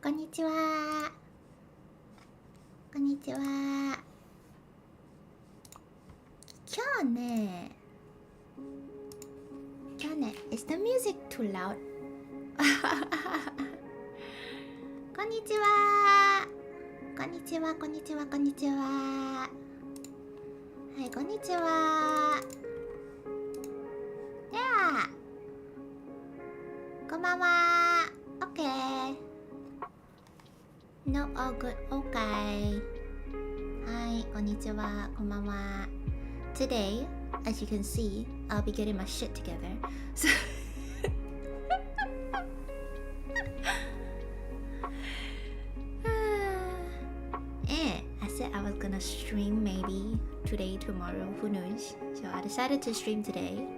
こんにちは。こんにちは。今日ね、is the music too loud? こんにちは。こんにちは、こんにちは、こんにちは。はい、こんにちは。では、こんばんは。OK。No, all good. OK. はい、こんにちは、こんばんは。Today, as you can see, I'll be getting my shit together. So I said I was gonna stream maybe today, tomorrow, who knows. So I decided to stream today.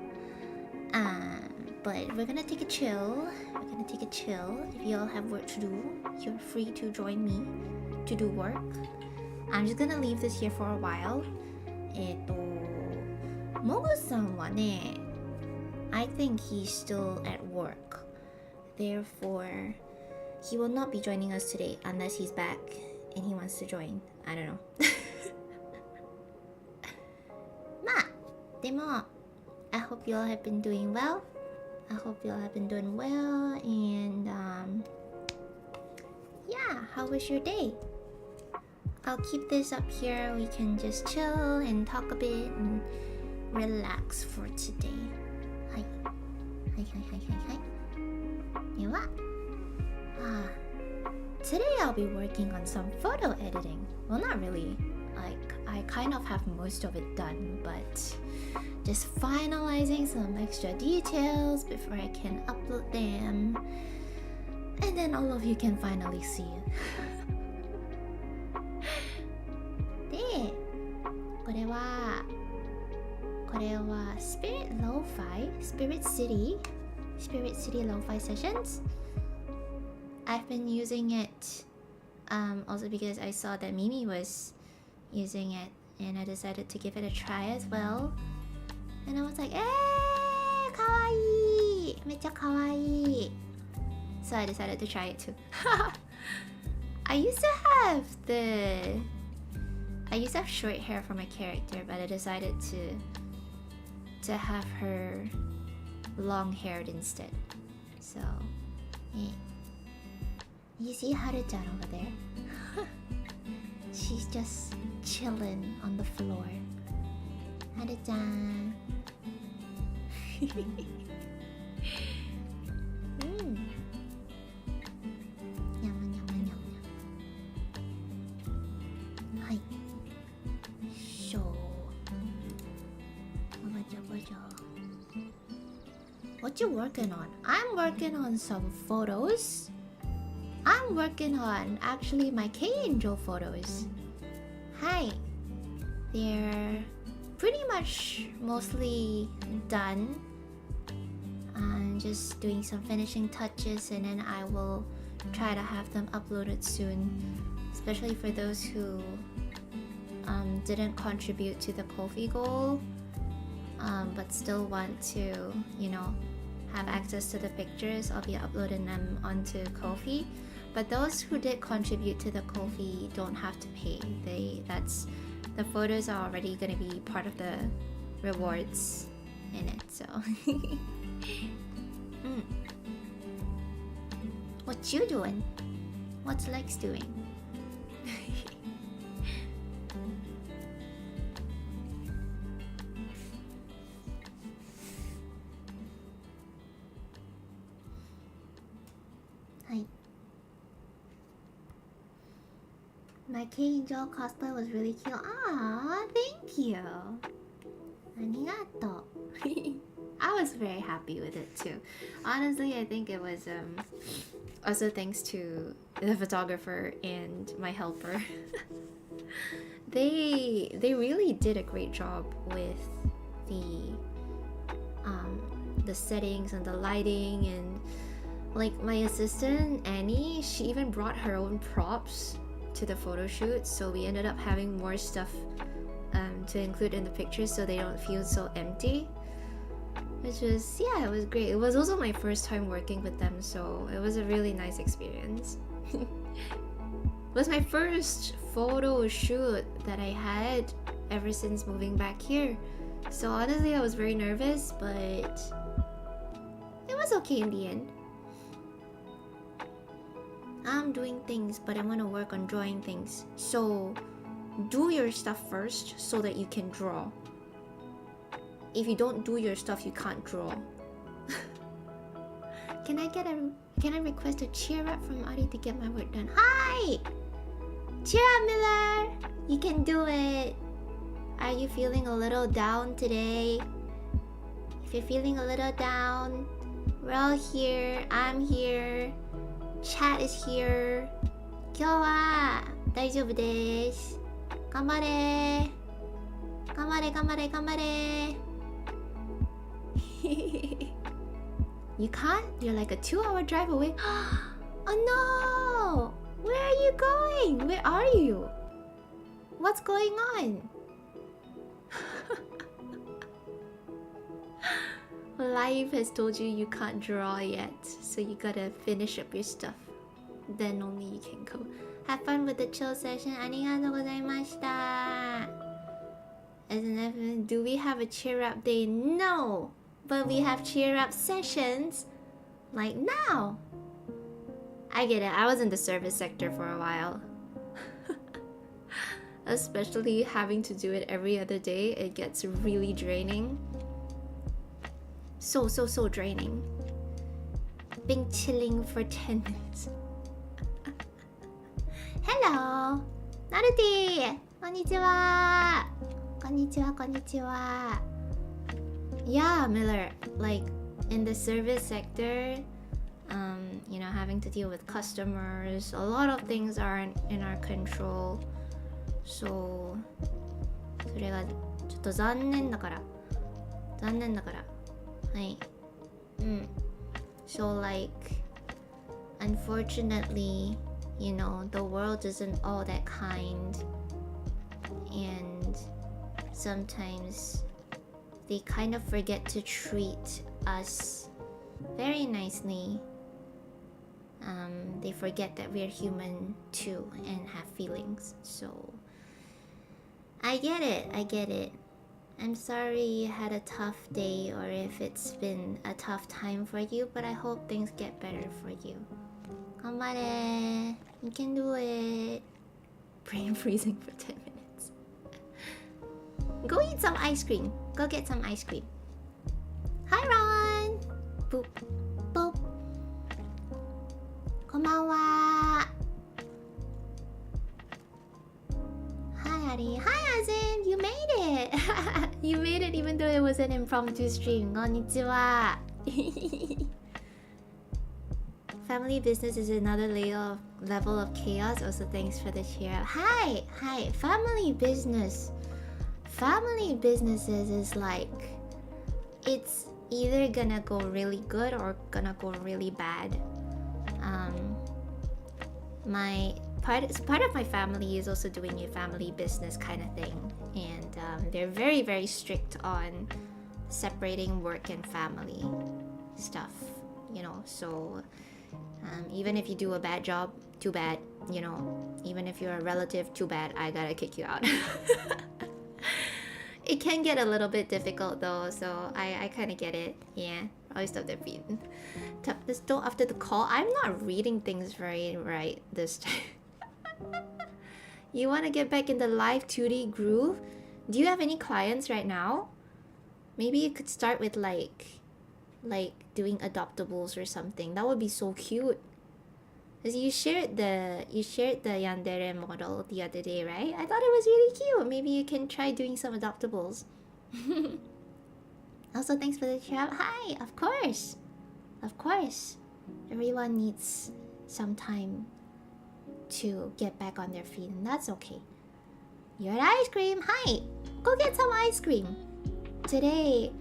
But we're gonna take a chill. If you all have work to do, you're free to join me to do work. I'm just gonna leave this here for a while. Mogu-san wa ne, I think he's still at work. Therefore, he will not be joining us today unless he's back and he wants to join. I don't know. まあ、でも I hope you all have been doing well. I hope you all have been doing well. And yeah, how was your day? I'll keep this up here. We can just chill and talk a bit and relax for today. Hi. Today I'll be working on some photo editing. Well, not really. Like, I kind of have most of it done, but just finalizing some extra details before I can upload them. And then all of you can finally see it. で、これは Spirit Lo-Fi, Spirit City Lo-Fi Sessions. I've been using it also because I saw that Mimi was using it and I decided to give it a try as well. And I was like, kawaii! Mecha kawaii! So I decided to try it too. I used to have short hair for my character, but I decided to have her long-haired instead. So, yeah. You see Haru-chan over there? She's just chilling on the floor. Haru-chan. Hi. So, what you working on? I'm working on some photos. I'm working on actually my Ari Anjou photos. Hi. They're pretty much mostly done. I'm just doing some finishing touches and then I will try to have them uploaded soon. Especially for those who didn't contribute to the Ko-fi goal but still want to, you know, have access to the pictures. I'll be uploading them onto Ko-fi. But those who did contribute to the Ko-fi don't have to pay. The photos are already going to be part of the rewards in it, so What you doing? What's Lex doing? Hi. My Ari Anjou cosplay was really cute. Ah, thank you. Arigato. I was very happy with it too. Honestly, I think it was also thanks to the photographer and my helper. They really did a great job with the settings and the lighting, and like my assistant Annie, she even brought her own props to the photo shoot, so we ended up having more stuff to include in the pictures so they don't feel so empty, which was, yeah, it was great. It was also my first time working with them, so it was a really nice experience. It was my first photo shoot that I had ever since moving back here. So honestly, I was very nervous, but it was okay in the end. I'm doing things, but I want to work on drawing things. So do your stuff first so that you can draw. If you don't do your stuff, you can't draw. Can I request a cheer up from Ari to get my work done? Hi! Cheer up, Miller! You can do it! Are you feeling a little down today? If you're feeling a little down, we're all here. I'm here. Chat is here. 今日は大丈夫です。頑張れ。頑張れ頑張れ頑張れ。You can't? You're like a 2-hour drive away. Oh no! Where are you going? Where are you? What's going on? Life has told you you can't draw yet, so you gotta finish up your stuff. Then only you can go. Have fun with the chill session. ありがとうございました。Do we have a cheer up day? No! But we have cheer up sessions like now. I get it. I was in the service sector for a while. Especially having to do it every other day, it gets really draining. So draining. Being chilling for 10 minutes. Hello! Naruti! Konnichiwa! Konnichiwa, konnichiwa. Yeah, Miller, like in the service sector, you know, having to deal with customers, a lot of things aren't in our control. So, それがちょっと残念だから。はい。So like, unfortunately, you know, the world isn't all that kind, and sometimes they kind of forget to treat us very nicely. They forget that we're human too and have feelings. So I get it. I'm sorry you had a tough day, or if it's been a tough time for you, but I hope things get better for you. 頑張れ. You can do it. Brain freezing for 10 minutes. Go eat some ice cream. Go get some ice cream. Hi, Ron. Boop. Boop. こんばんは. Hi, Ari. Hi, Azin. You made it. You made it even though it was an impromptu stream. こんにちは. Family business is another level of chaos. Also, thanks for the cheer up. Hi. Family business. Family businesses is like, it's either gonna go really good or gonna go really bad. Part of my family is also doing a family business kind of thing, and they're very, very strict on separating work and family stuff, you know. So even if you do a bad job, too bad, you know. Even if you're a relative, too bad, I gotta kick you out. It can get a little bit difficult though, so I kind of get it. Yeah, always stop the beat. Tap this door after the call. I'm not reading things very right this time. You want to get back in the live 2D groove? Do you have any clients right now? Maybe you could start with like doing adoptables or something. That would be so cute. Cause you shared the yandere model the other day, right? I thought it was really cute. Maybe you can try doing some adoptables. Also, thanks for the chat. Hi, of course. Everyone needs some time to get back on their feet, and that's okay. You're at ice cream. Hi, go get some ice cream. Today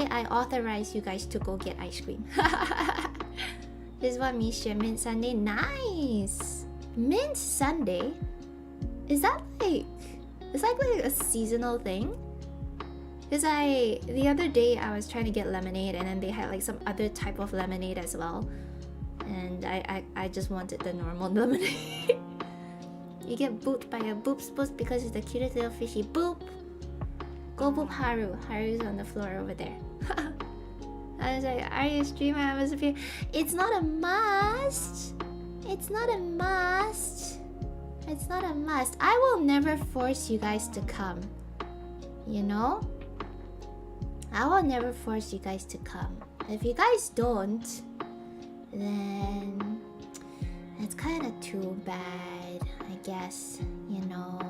I authorize you guys to go get ice cream. This one Misha Mint Sunday. Nice. Mint Sunday? Is that like a seasonal thing? Because the other day I was trying to get lemonade, and then they had like some other type of lemonade as well. And I just wanted the normal lemonade. You get booped by a boop spook because it's the cutest little fishy. Boop! Go boop Haru. Haru's on the floor over there. I was like, are you a streamer? I was a It's not a must. It's not a must. It's not a must. I will never force you guys to come. You know? I will never force you guys to come. If you guys don't, then it's kind of too bad, I guess. You know,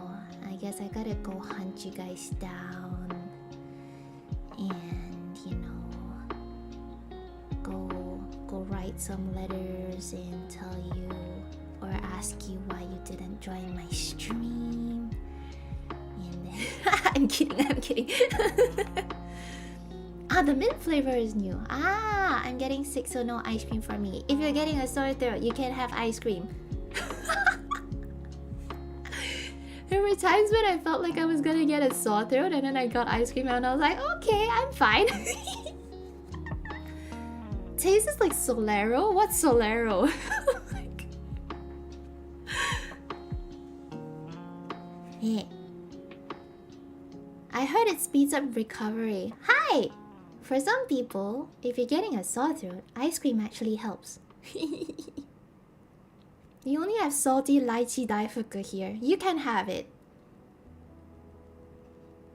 I guess I gotta go hunt you guys down and, you know, go write some letters and tell you or ask you why you didn't join my stream. And then I'm kidding. The mint flavor is new. I'm getting sick, so no ice cream for me. If you're getting a sore throat, you can't have ice cream. There were times when I felt like I was gonna get a sore throat, and then I got ice cream, and I was like, okay, I'm fine. Tastes like Solero? What's Solero? Yeah. I heard it speeds up recovery. Hi! For some people, if you're getting a sore throat, ice cream actually helps. You only have salty lychee daifuku here. You can have it.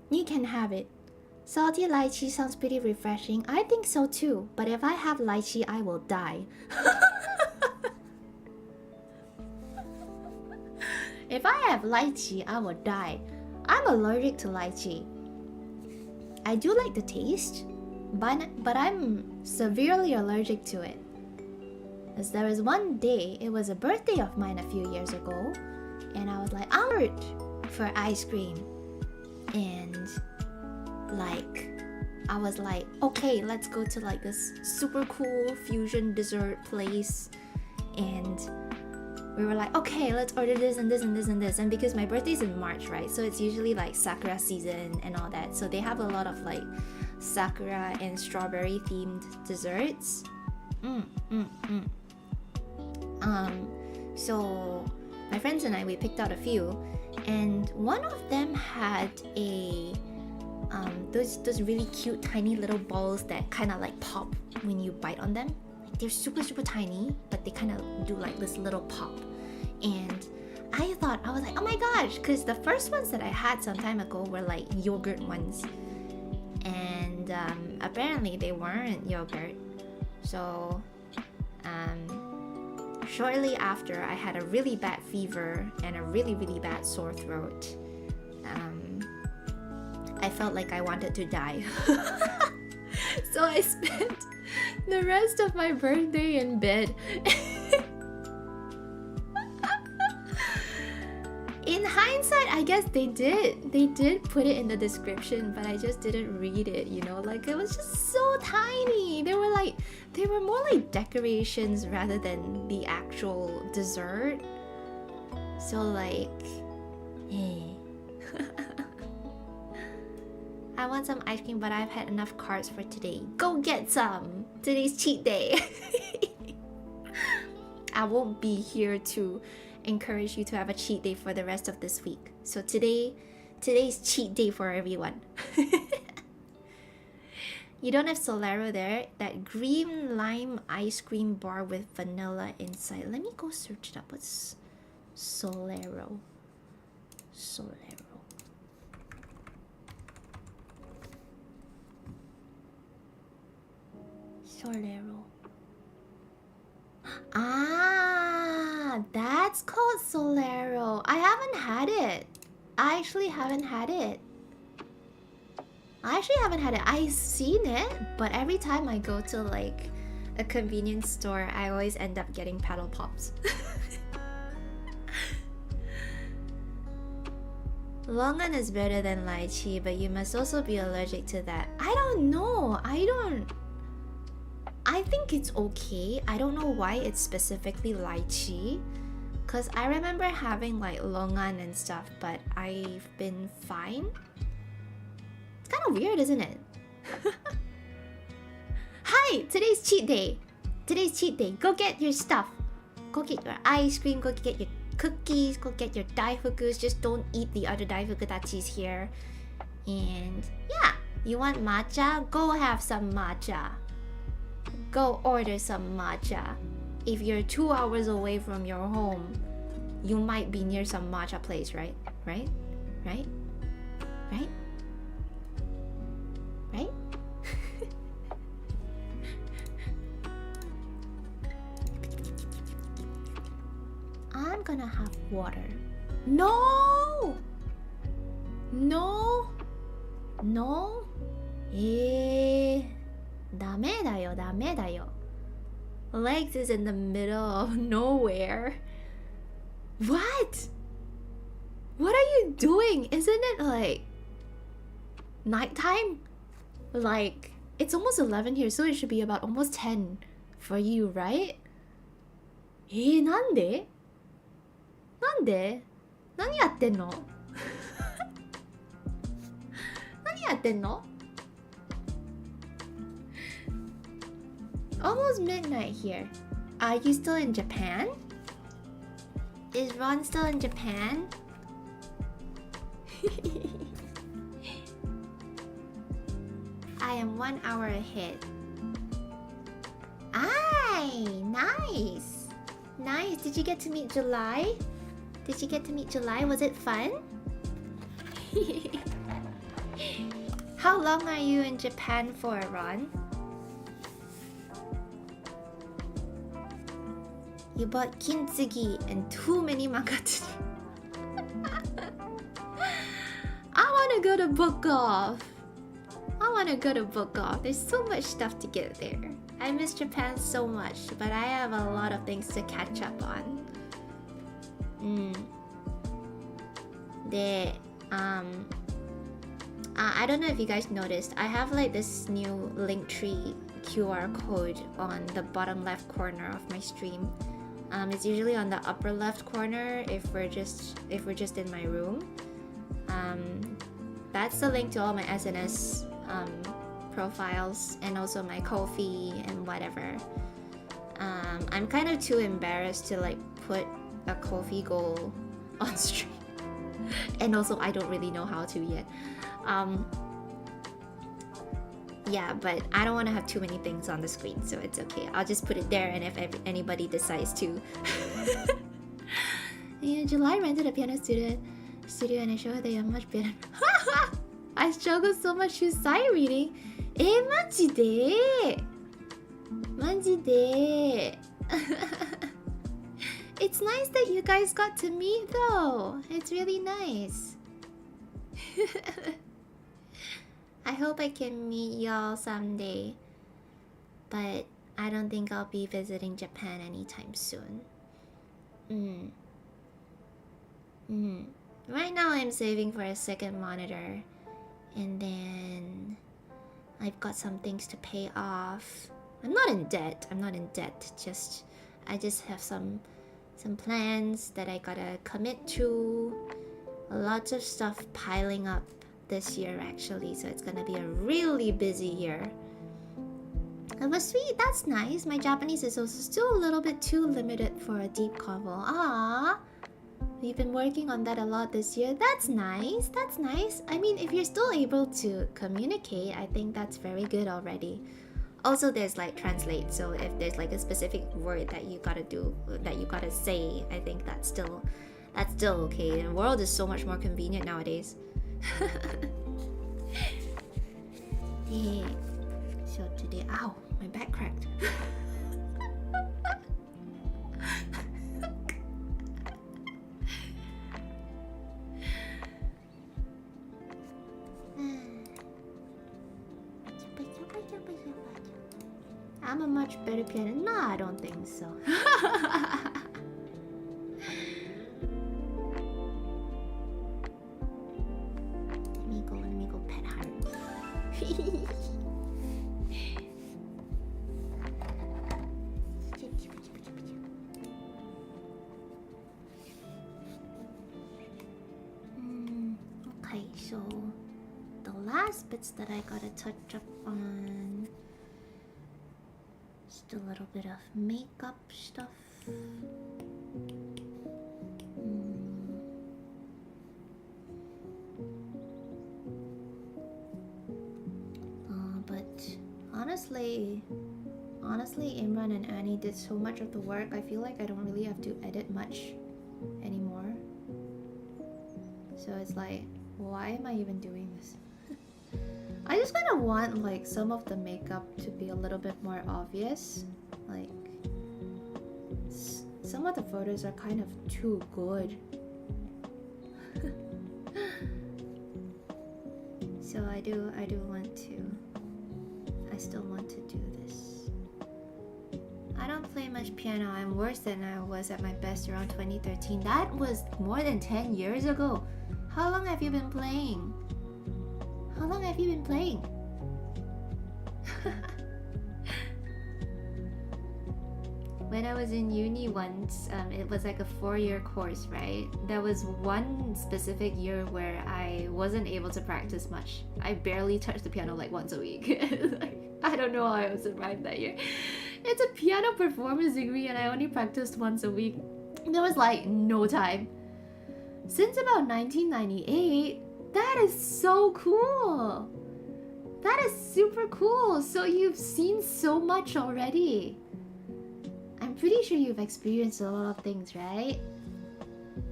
You can have it. Salty lychee sounds pretty refreshing. I think so too, but if I have lychee, I will die. If I have lychee, I will die. I'm allergic to lychee. I do like the taste, but I'm severely allergic to it. As there was one day, it was a birthday of mine a few years ago, and I was like, I'm allergic for ice cream. And like, I was like, okay, let's go to like this super cool fusion dessert place. And we were like, okay, let's order this and this and this and this. And because my birthday's in March, right? So it's usually like sakura season and all that. So they have a lot of like sakura and strawberry themed desserts. So my friends and I, we picked out a few, and one of them had a those really cute tiny little balls that kind of like pop when you bite on them. Like, they're super tiny, but they kind of do like this little pop. And I was like, oh my gosh, because the first ones that I had some time ago were like yogurt ones, and apparently they weren't yogurt. So shortly after, I had a really bad fever and a really bad sore throat. I felt like I wanted to die. So I spent the rest of my birthday in bed. In hindsight, I guess they did put it in the description, but I just didn't read it, you know? Like, it was just so tiny. They were more like decorations rather than the actual dessert. So like, I want some ice cream, but I've had enough cards for today. Go get some! Today's cheat day. I won't be here to encourage you to have a cheat day for the rest of this week. So today's cheat day for everyone. You don't have Solero there? That green lime ice cream bar with vanilla inside. Let me go search it up. What's Solero? Solero. Ah, that's called Solero. I haven't had it. I actually haven't had it. I've seen it, but every time I go to like a convenience store, I always end up getting paddle pops. Longan is better than lychee, but you must also be allergic to that. I don't know. I think it's okay. I don't know why it's specifically lychee, because I remember having like longan and stuff, but I've been fine. It's kind of weird, isn't it? Hi! Today's cheat day! Today's cheat day. Go get your stuff. Go get your ice cream. Go get your cookies. Go get your daifukus. Just don't eat the other daifuku that she's here. And yeah, you want matcha? Go have some matcha. Go order some matcha. If you're 2 hours away from your home, you might be near some matcha place, right? Right? Right? Right? Right? I'm gonna have water. No! No! No? ダメだよ、ダメだよ. Legs is in the middle of nowhere. What? What are you doing? Isn't it like nighttime? Like, it's almost 11 here, so it should be about almost 10 for you, right? なんで？なんで？何やってんの？何やってんの？ Almost midnight here. Are you still in Japan? Is Ron still in Japan? I am 1 hour ahead. Aye, nice. Nice. Did you get to meet July? Did you get to meet July? Was it fun? How long are you in Japan for, Ron? You bought kintsugi and too many manga today. I wanna go to book off. I wanna go to book off. There's so much stuff to get there. I miss Japan so much, but I have a lot of things to catch up on. I don't know if you guys noticed, I have like this new Linktree QR code on the bottom left corner of my stream. It's usually on the upper left corner if we're just in my room. That's the link to all my SNS profiles and also my Ko-fi and whatever. I'm kind of too embarrassed to like put a Ko-fi goal on stream, and also I don't really know how to yet. Yeah, but I don't want to have too many things on the screen, so it's okay. I'll just put it there, and if anybody decides to. Yeah, July rented a piano studio and I showed her they are much better. I struggle so much with sight reading. マジで? マジで? It's nice that you guys got to meet though. It's really nice. I hope I can meet y'all someday, but I don't think I'll be visiting Japan anytime soon. Right now I'm saving for a second monitor, and then I've got some things to pay off. I'm not in debt. I just have some plans that I gotta commit to. Lots of stuff piling up this year actually, so it's gonna be a really busy year. But sweet, that's nice. My Japanese is also still a little bit too limited for a deep convo. Ah, we've been working on that a lot this year. That's nice. That's nice. I mean, if you're still able to communicate, I think that's very good already. Also, there's like translate, so if there's like a specific word that you gotta say, I think that's still okay. The world is so much more convenient nowadays. Yeah. So today, ow, my back cracked. I'm a much better pianist. No, I don't think so. Let me go pet her. Okay, so the last bits that I gotta touch up on. Just a little bit of makeup stuff. But honestly, Imran and Annie did so much of the work. I feel like I don't really have to edit much anymore. So it's like, why am I even doing this? I just kind of want like some of the makeup to be a little bit more obvious. Like some of the photos are kind of too good. So I still want to do this. I don't play much piano. I'm worse than I was at my best around 2013. That was more than 10 years ago. How long have you been playing? When I was in uni once, it was like a 4-year course, right? There was one specific year where I wasn't able to practice much. I barely touched the piano like once a week. I don't know how I survived that year. It's a piano performance degree and I only practiced once a week. There was like no time. Since about 1998, that is so cool. That is super cool. So you've seen so much already. I'm pretty sure you've experienced a lot of things, right?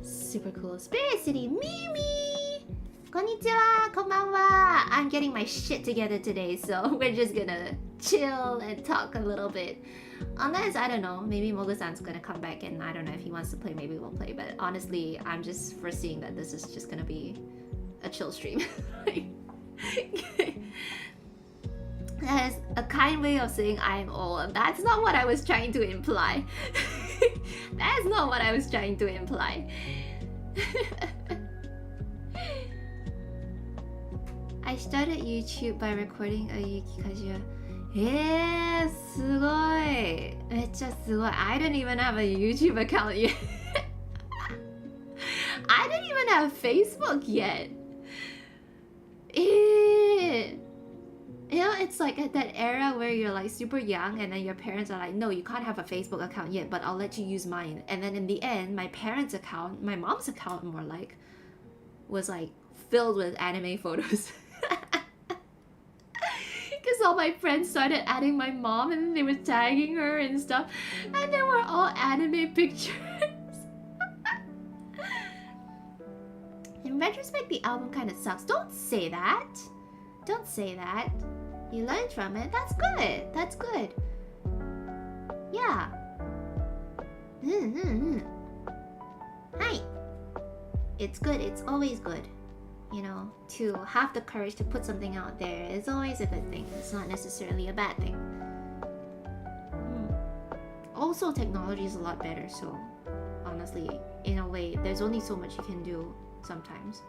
Super cool. Spirit City, Mimi! Konnichiwa, konbanwa! I'm getting my shit together today, so we're just gonna chill and talk a little bit. Unless, I don't know, maybe Mogu-san's gonna come back and I don't know if he wants to play, maybe we'll play. But honestly, I'm just foreseeing that this is just gonna be a chill stream. That is a kind way of saying I'm old. That's not what I was trying to imply. That's not what I was trying to imply. I started YouTube by recording a Yuki Kazuya. Yeah, すごい. めっちゃすごい. I don't even have a YouTube account yet. I don't even have Facebook yet. You know, it's like at that era where you're like super young and then your parents are like, no, you can't have a Facebook account yet, but I'll let you use mine. And then in the end, my parents' account, my mom's account more like, was like filled with anime photos. Because all my friends started adding my mom and they were tagging her and stuff. And they were all anime pictures. In retrospect, the album kind of sucks. Don't say that. Don't say that. You learned from it. That's good. That's good. Yeah. Hi. It's good. It's always good. You know, to have the courage to put something out there is always a good thing. It's not necessarily a bad thing. Also, technology is a lot better, so honestly, in a way, there's only so much you can do sometimes.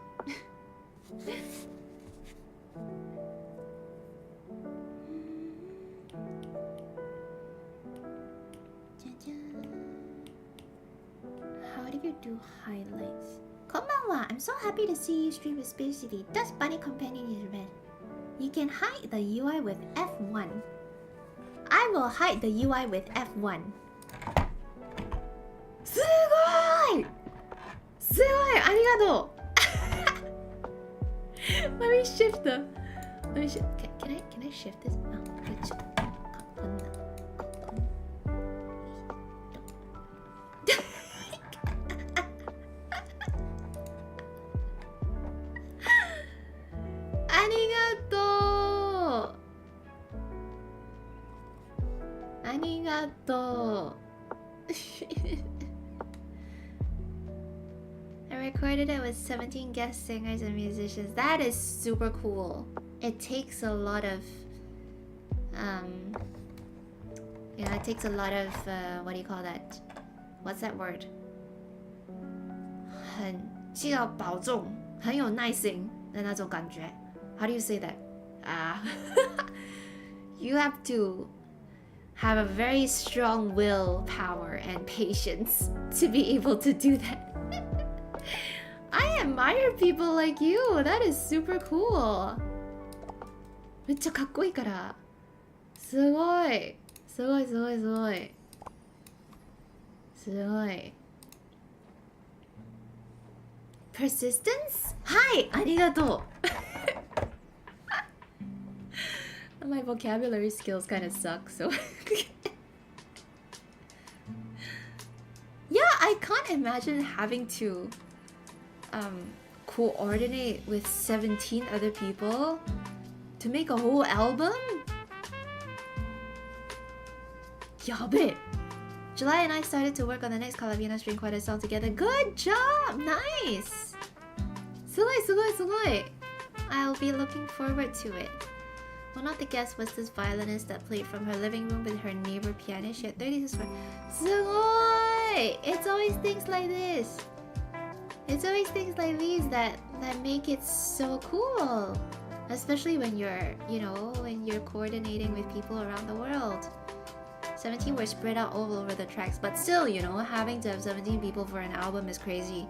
How do you do highlights? Konbanwa, I'm so happy to see you stream with Space City. Dust Bunny Companion is red. You can hide the UI with F1. I will hide the UI with F1. すごい! すごい! ありがとう! Let me shift the... Let me shift... Can I shift this? Oh, let's shift. ありがとう。ありがとう。I recorded it with 17 guest singers and musicians. That is super cool. It takes a lot of yeah, it takes a lot of what do you call that? What's that word? 需要保重，很有耐心的那种感觉。How do you say that? You have to have a very strong willpower and patience to be able to do that. I admire people like you. That is super cool. めっちゃかっこいいから。すごい。すごいすごいすごいすごい persistence? はい、ありがとうMy vocabulary skills kind of suck, so yeah, I can't imagine having to coordinate with 17 other people to make a whole album. Yabe. July and I started to work on the next Calavina string quartet song together. Good job! Nice! Sugoi, sugoi, sugoi! I'll be looking forward to it. One of the guests was this violinist that played from her living room with her neighbor pianist. She had 36 friends. Sugoi! It's always things like this. It's always things like these that make it so cool. Especially when you're, you know, when you're coordinating with people around the world. 17 were spread out all over the tracks, but still, you know, having to have 17 people for an album is crazy.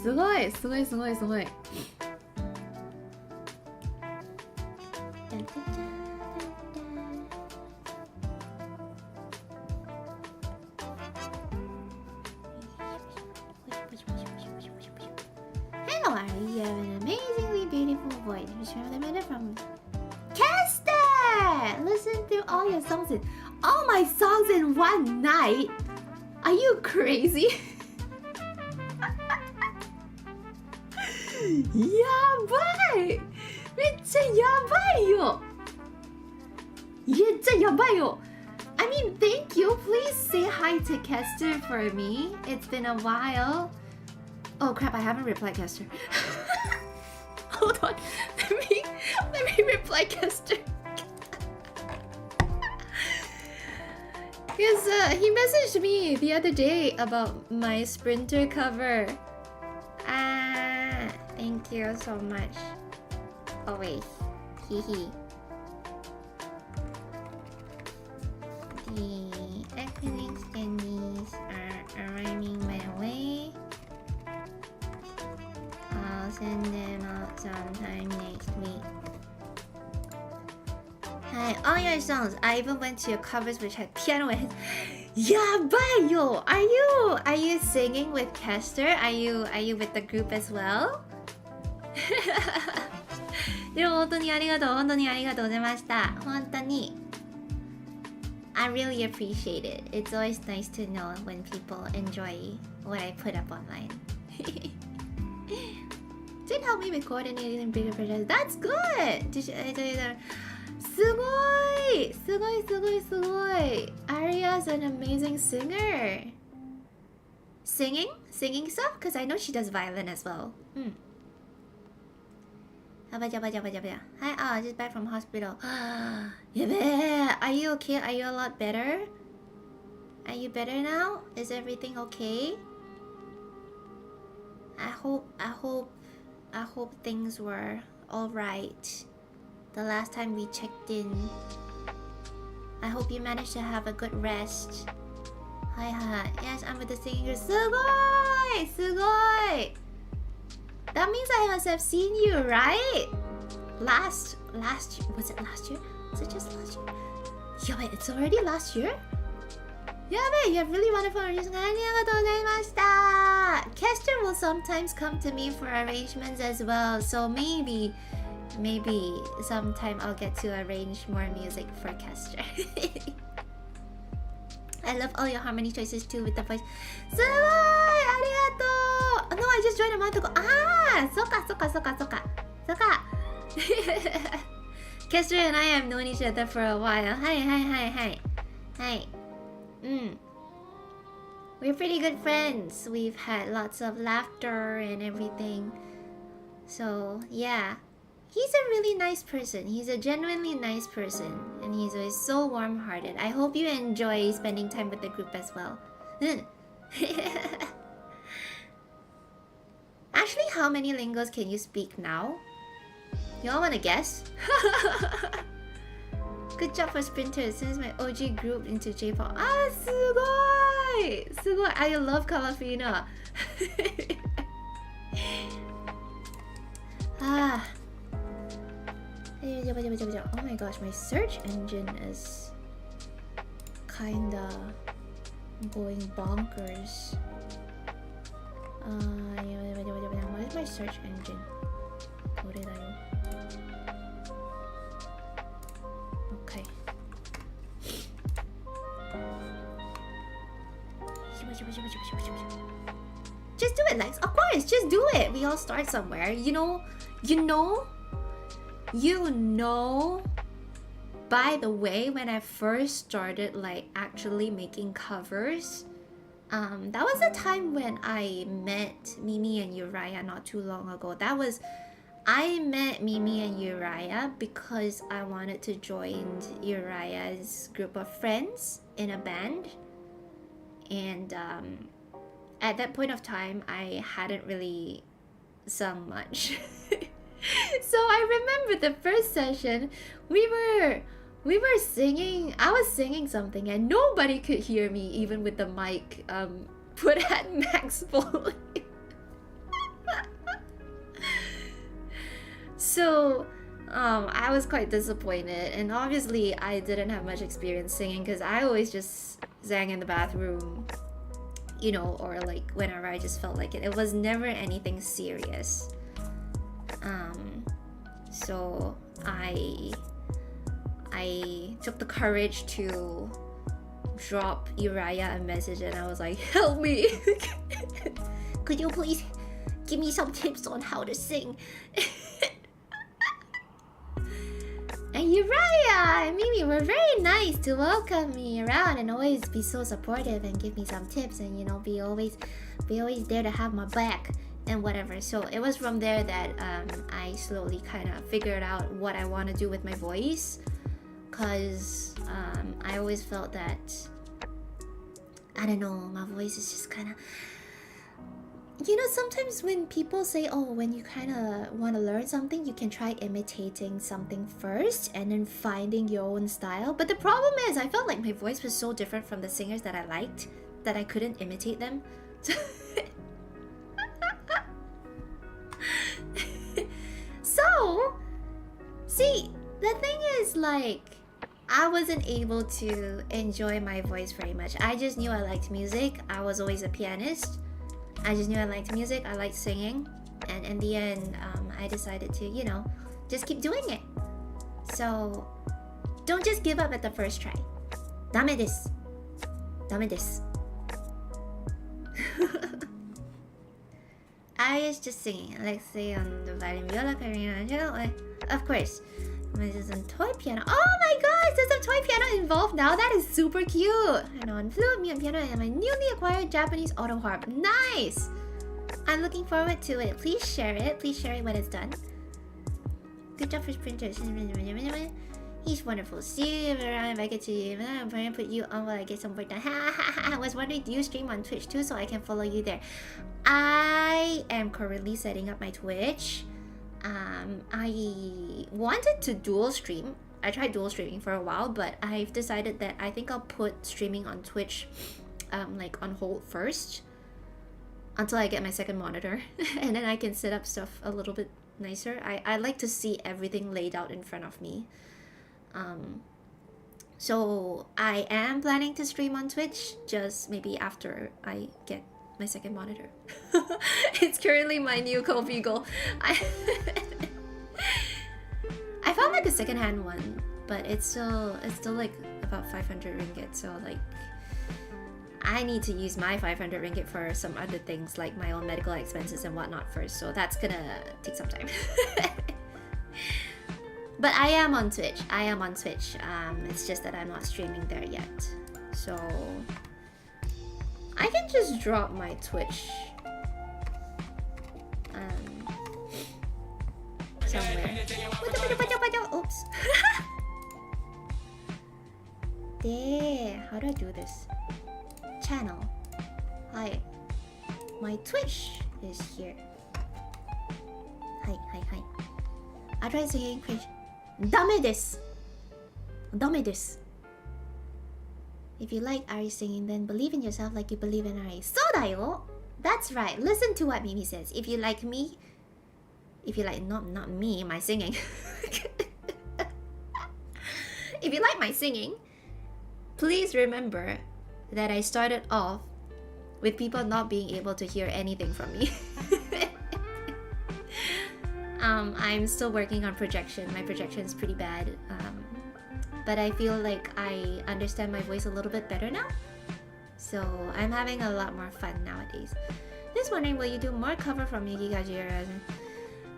すごいすごいすごいすごい Hello Ari, you have an amazingly beautiful voice. Which one of them from Kester! Listen to all your songs in all my songs in one night. Are you crazy? やばいめっちゃやばいよめっちゃやばいよ I mean, thank you. Please say hi to Kester for me. It's been a while. Oh crap, I haven't replied Kester. Hold on. Let me reply Kester. Because he messaged me the other day about my Sprinter cover. Thank you so much. Always. Hehe. The acrylic candies are arriving by the way. I'll send them out sometime next week. Hi, all your songs. I even went to your covers which had piano and Yabayo! Are you singing with Kester? Are you with the group as well? でも本当にありがとうございました本当に I really appreciate it. It's always nice to know when people enjoy what I put up online. Did help me with coordinating and bigger projects. That's good! Did you, I tell you that? すごい Aria's an amazing singer. Singing stuff? Because I know she does violin as well. Hi, just back from hospital. Yeah, are you okay? Are you a lot better? Are you better now? Is everything okay? I hope things were alright the last time we checked in. I hope you managed to have a good rest. Hi. Yes, I'm with the singing group. すごい That means I must have seen you, right? Last year. Was it last year? Was it just last year? Yeah, wait, it's already last year? Yeah, wait, you have really wonderful arrangements. ありがとうございました Kester will sometimes come to me for arrangements as well. So maybe sometime I'll get to arrange more music for Kester. I love all your harmony choices too with the voice. すごいありがとう No, I just joined a month ago. そっか Kester and I have known each other for a while. Hi. We're pretty good friends. We've had lots of laughter and everything. So, yeah. He's a really nice person. He's a genuinely nice person. And he's always so warm-hearted. I hope you enjoy spending time with the group as well. Actually, how many lingos can you speak now? Y'all wanna guess? Good job for Sprinter. Since my OG group into J-pop. すごい I love Calafina. Oh my gosh, my search engine is kinda going bonkers. What is my search engine? Okay. Just do it, Lex. Of course, just do it. We all start somewhere. You know. By the way, when I first started like actually making covers, that was the time when I met Mimi and Uriah not too long ago. I met Mimi and Uriah because I wanted to join Uriah's group of friends in a band. And at that point of time, I hadn't really sung much. So I remember the first session, we were singing, I was singing something and nobody could hear me even with the mic put at max volume. So I was quite disappointed, and obviously I didn't have much experience singing because I always just sang in the bathroom, you know, or like whenever I just felt like it. It was never anything serious. So I took the courage to drop Uriah a message, and I was like, help me. Could you please give me some tips on how to sing? And Uriah and Mimi were very nice to welcome me around and always be so supportive and give me some tips, and you know, be always there to have my back and whatever. So it was from there that I slowly kind of figured out what I want to do with my voice, because I always felt that, I don't know, my voice is just kind of, you know, sometimes when people say, oh, when you kind of want to learn something, you can try imitating something first and then finding your own style. But the problem is, I felt like my voice was so different from the singers that I liked that I couldn't imitate them. So, see, the thing is, like, I wasn't able to enjoy my voice very much. I just knew I liked music. I was always a pianist. I just knew I liked music, I liked singing, and in the end, I decided to, you know, just keep doing it. So, don't just give up at the first try. ダメです。ダメです。I was just singing, like say on the violin, viola, clarinet, you know, like, of course. There's some toy piano. Oh my gosh, there's some toy piano involved now. That is super cute. And on flute, mute piano, and my newly acquired Japanese auto harp. Nice. I'm looking forward to it. Please share it. Please share it when it's done. Good job for printers. He's wonderful. See you around if I get to you. I'm going to put you on while I get some work done. I was wondering, do you stream on Twitch too so I can follow you there? I am currently setting up my Twitch. I wanted to dual stream. I tried dual streaming for a while, but I've decided that I think I'll put streaming on Twitch like on hold first until I get my second monitor and then I can set up stuff a little bit nicer. I like to see everything laid out in front of me. So I am planning to stream on Twitch, just maybe after I get my second monitor. It's currently my new coffee goal. I found like a secondhand one, but it's still like about 500 ringgit. So like, I need to use my 500 ringgit for some other things like my own medical expenses and whatnot first. So that's gonna take some time. But I am on Twitch. It's just that I'm not streaming there yet. So I can just drop my Twitch somewhere. Oops. There. How do I do this? Channel. Hi. My Twitch is here. Hi. I try singing French. ダメです。ダメです。If you like Ari singing, then believe in yourself like you believe in Ari. そうだよ. That's right. Listen to what Mimi says. If you like me, not me, my singing. If you like my singing, please remember that I started off with people not being able to hear anything from me. I'm still working on projection. My projection is pretty bad. But I feel like I understand my voice a little bit better now. So I'm having a lot more fun nowadays. Just wondering, will you do more cover from Yuki Kajiura?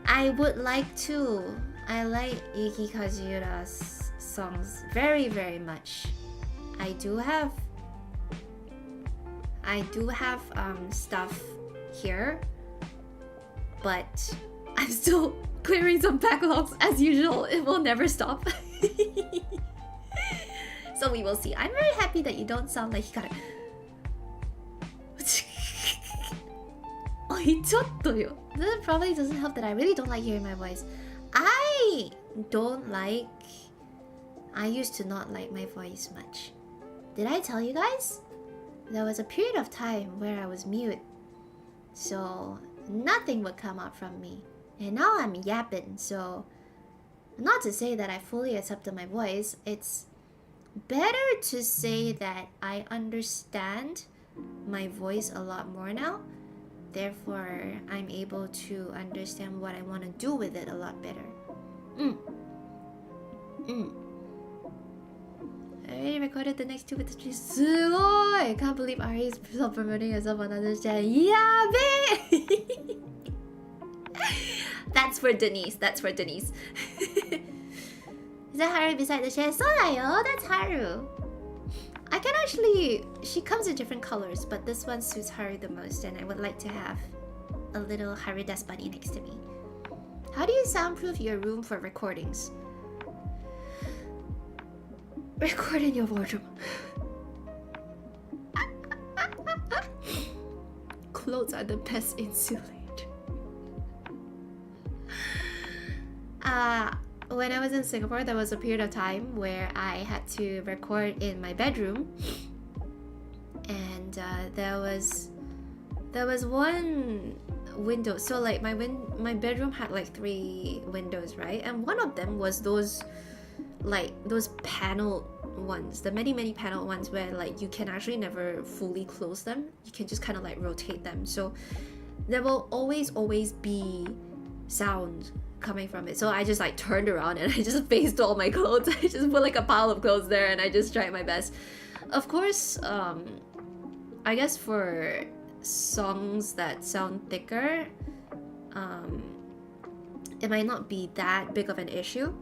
I would like to. I like Yuki Kajiura's songs very, very much. I do have stuff here, but I'm still clearing some backlogs as usual. It will never stop. So we will see. I'm very happy that you don't sound like Hikaru. That probably doesn't help that I really don't like hearing my voice. I used to not like my voice much. Did I tell you guys? There was a period of time where I was mute, so nothing would come out from me. And now I'm yapping, so not to say that I fully accepted my voice. It's better to say that I understand my voice a lot more now. Therefore, I'm able to understand what I want to do with it a lot better. I already recorded the next 2 with the trees. I can't believe Ari is self-promoting herself on another channel. Yeah, babe! That's for Denise. That's for Denise. Is that Haru beside the chair? Sorayo, that's Haru. I can actually... She comes in different colors, but this one suits Haru the most, and I would like to have a little Haru dust bunny next to me. How do you soundproof your room for recordings? Record in your wardrobe. Clothes are the best insulator. When I was in Singapore, there was a period of time where I had to record in my bedroom, and there was one window. So like my bedroom had like 3 windows, right? And one of them was those panel ones, the many panel ones where like you can actually never fully close them. You can just kind of like rotate them. So there will always be sound coming from it. So I just like turned around and I just faced all my clothes. I just put like a pile of clothes there and I just tried my best. Of course, I guess for songs that sound thicker, it might not be that big of an issue.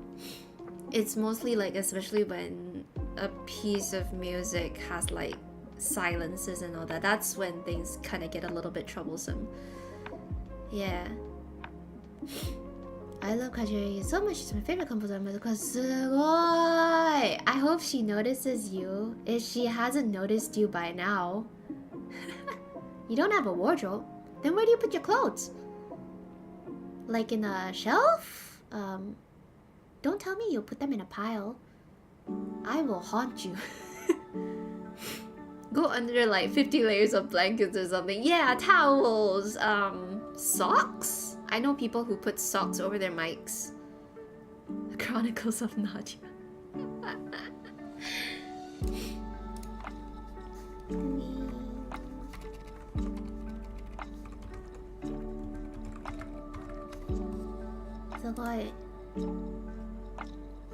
It's mostly like, especially when a piece of music has like silences and all that, that's when things kind of get a little bit troublesome. Yeah. I love Kajiri so much. She's my favorite composer because I hope she notices you. If she hasn't noticed you by now. You don't have a wardrobe? Then where do you put your clothes? Like in a shelf? Don't tell me you'll put them in a pile. I will haunt you. Go under like 50 layers of blankets or something. Yeah, towels, socks. I know people who put socks over their mics. The Chronicles of Nadia.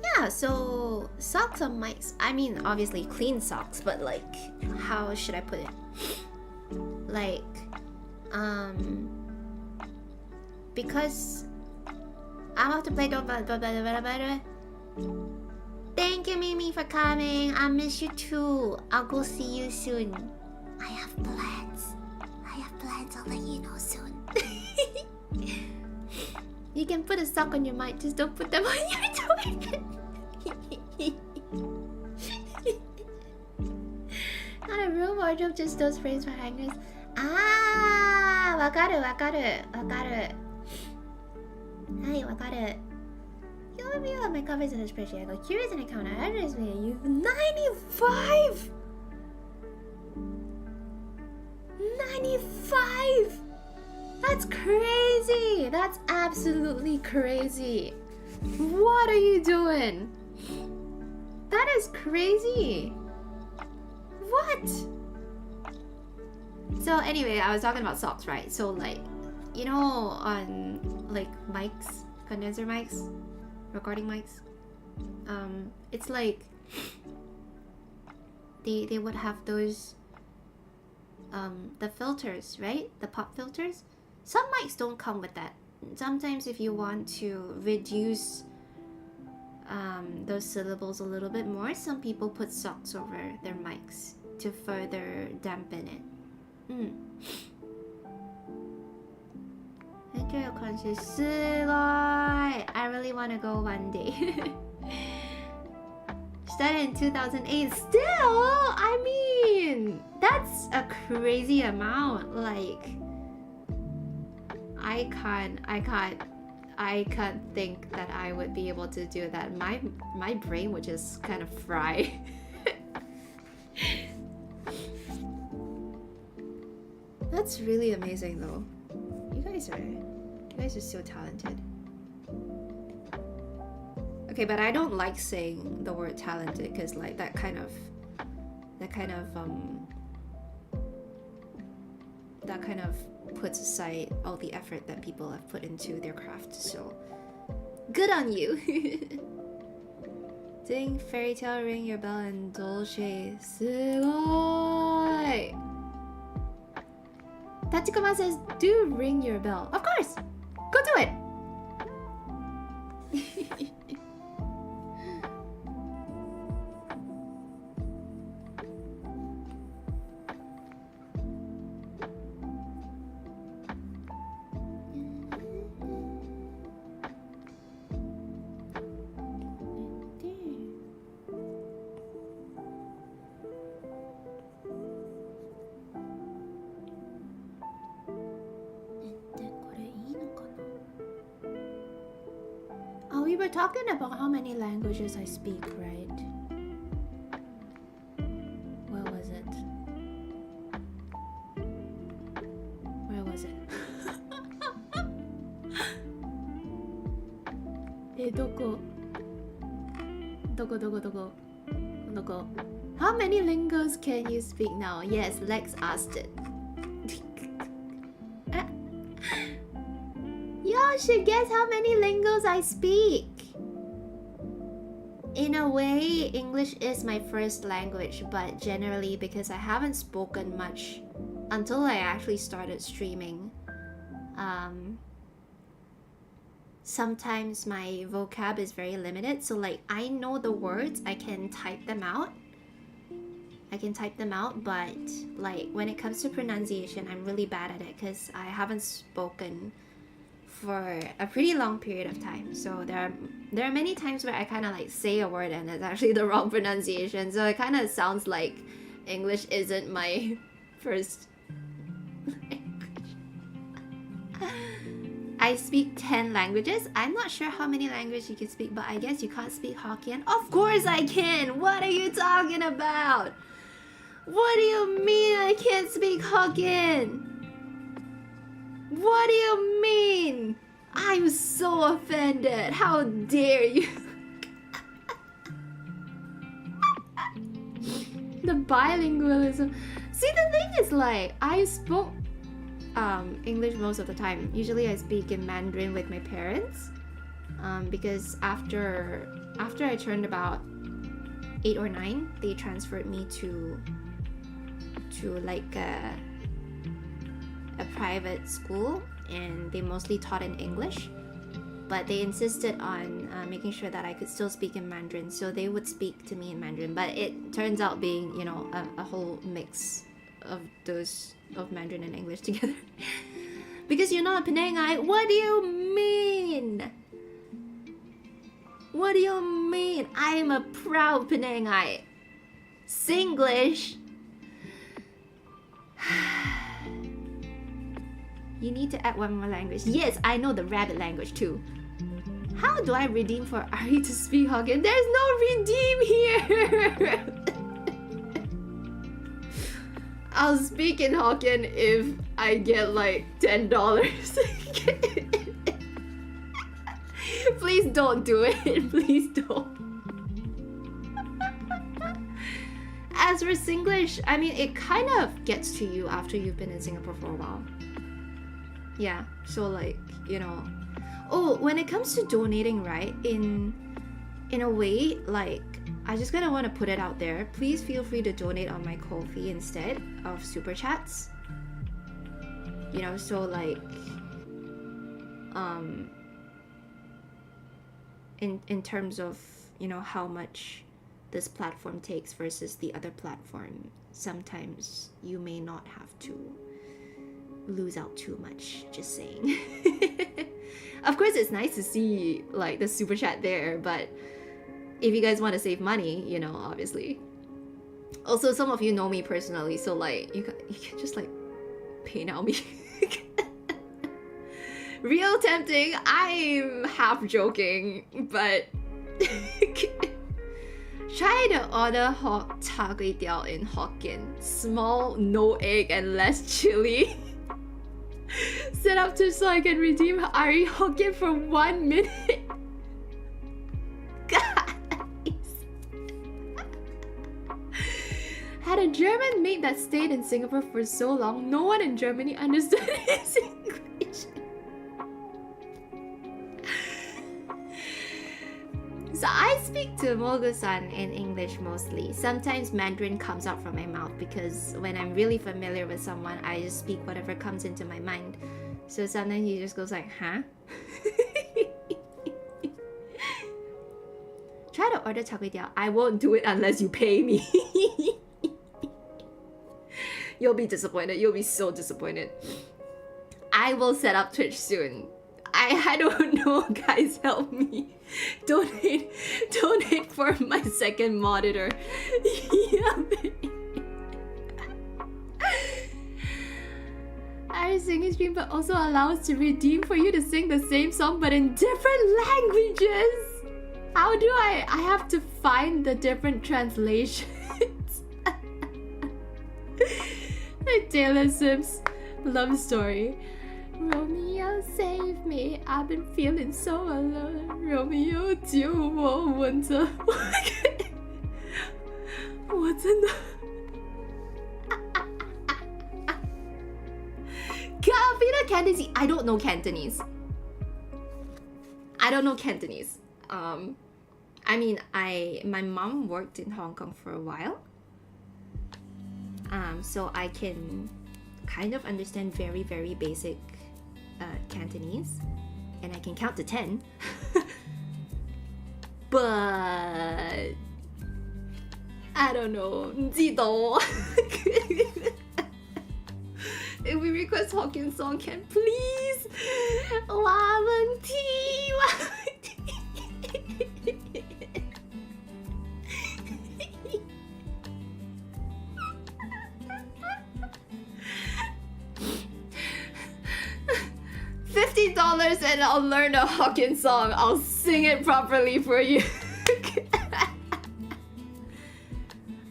Yeah, so socks on mics. I mean, obviously clean socks, but like, how should I put it? Like, because I'm off to play. Thank you, Mimi, for coming. I miss you too. I'll go see you soon. I have plans. I'll let you know soon. You can put a sock on your mic, just don't put them on your toilet. Not a real wardrobe, just those frames for hangers. Ah, wakaru. Hi, wakaru. You let me on my covers in the spreadsheet. I go curious and account. I address me. You 95. 95. That's crazy. That's absolutely crazy. What are you doing? That is crazy. What? So anyway, I was talking about socks, right? So like, you know, on like mics, condenser mics, recording mics, it's like they would have those the filters, right? The pop filters. Some mics don't come with that. Sometimes if you want to reduce those syllables a little bit more, some people put socks over their mics to further dampen it. Enter your conscious. すごい! I really want to go one day. Started in 2008. Still, I mean, that's a crazy amount. Like, I can't think that I would be able to do that. My brain would just kind of fry. That's really amazing though. You guys are so talented. Okay, but I don't like saying the word talented because like that kind of puts aside all the effort that people have put into their craft. So good on you. Ding, fairy tale, ring your bell, and dolce. すごい! Tachikoma says, do ring your bell. Of course! Go do it! We were talking about how many languages I speak, right? Where was it? Where was it? どこ? How many lingoes can you speak now? Yes, Lex asked it. Y'all should guess how many lingoes I speak. In a way, English is my first language, but generally because I haven't spoken much until I actually started streaming, sometimes my vocab is very limited. So like I know the words, I can type them out, but like when it comes to pronunciation, I'm really bad at it because I haven't spoken for a pretty long period of time. So there are many times where I kind of like say a word and it's actually the wrong pronunciation. So it kind of sounds like English isn't my first language. I speak 10 languages. I'm not sure how many languages you can speak, but I guess you can't speak Hokkien. Of course I can! What are you talking about? What do you mean I can't speak Hokkien? What do you mean? I'm so offended. How dare you? The bilingualism. See, the thing is like, I spoke English most of the time. Usually I speak in Mandarin with my parents. Because after I turned about 8 or 9, they transferred me to like a private school, and they mostly taught in English, but they insisted on making sure that I could still speak in Mandarin, so they would speak to me in Mandarin, but it turns out being, you know, a whole mix of Mandarin and English together. Because you're not a Penangite. What do you mean? What do you mean? I'm a proud Penangite. Singlish. You need to add one more language. Yes, I know the rabbit language too. How do I redeem for Ari to speak Hokkien? There's no redeem here! I'll speak in Hokkien if I get like $10. Please don't do it. Please don't. as for Singlish, I mean, it kind of gets to you after you've been in Singapore for a while. Yeah, so like, you know. Oh, when it comes to donating, right, in a way, like, I just gonna want to put it out there. Please feel free to donate on my Ko-fi instead of Super Chats. You know, so like, in terms of, you know, how much this platform takes versus the other platform, sometimes you may not have to lose out too much, just saying. Of course, it's nice to see like the super chat there, but if you guys want to save money, you know, obviously. Also, some of you know me personally, so like you can just like pay now me. Real tempting. I'm half joking, but try to order hot char kway teow in Hokkien. Small, no egg, and less chili. Set up to so I can redeem Ari Hokkien for 1 minute. Guys. Had a German mate that stayed in Singapore for so long, no one in Germany understood his English. So I speak to Mogu-san in English mostly. Sometimes Mandarin comes out from my mouth because when I'm really familiar with someone, I just speak whatever comes into my mind. So sometimes he just goes like, huh? Try to order char kway teow. I won't do it unless you pay me. You'll be disappointed. You'll be so disappointed. I will set up Twitch soon. I don't know, guys, help me. Donate for my second monitor. Yeah, I sing a stream, but also allows to redeem for you to sing the same song but in different languages. How do I have to find the different translations. Taylor Swift's love story. Romeo, save me, I've been feeling so alone. Romeo, 救我，吻着我，我真的。Calvina Cantonese. I don't know Cantonese. I don't know Cantonese. I mean, my mom worked in Hong Kong for a while. So I can kind of understand very, very basic Cantonese, and I can count to 10. But I don't know. 唔知道. If we request Hokkien song, can please? 話問題. $50 and I'll learn a Hokkien song. I'll sing it properly for you.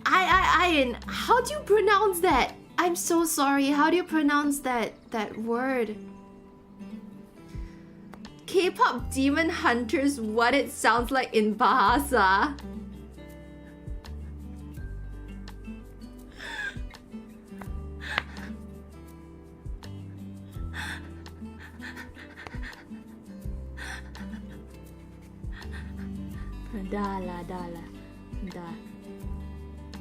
Ian, how do you pronounce that? I'm so sorry. How do you pronounce that word? K-pop Demon Hunters, what it sounds like in Bahasa. Dala.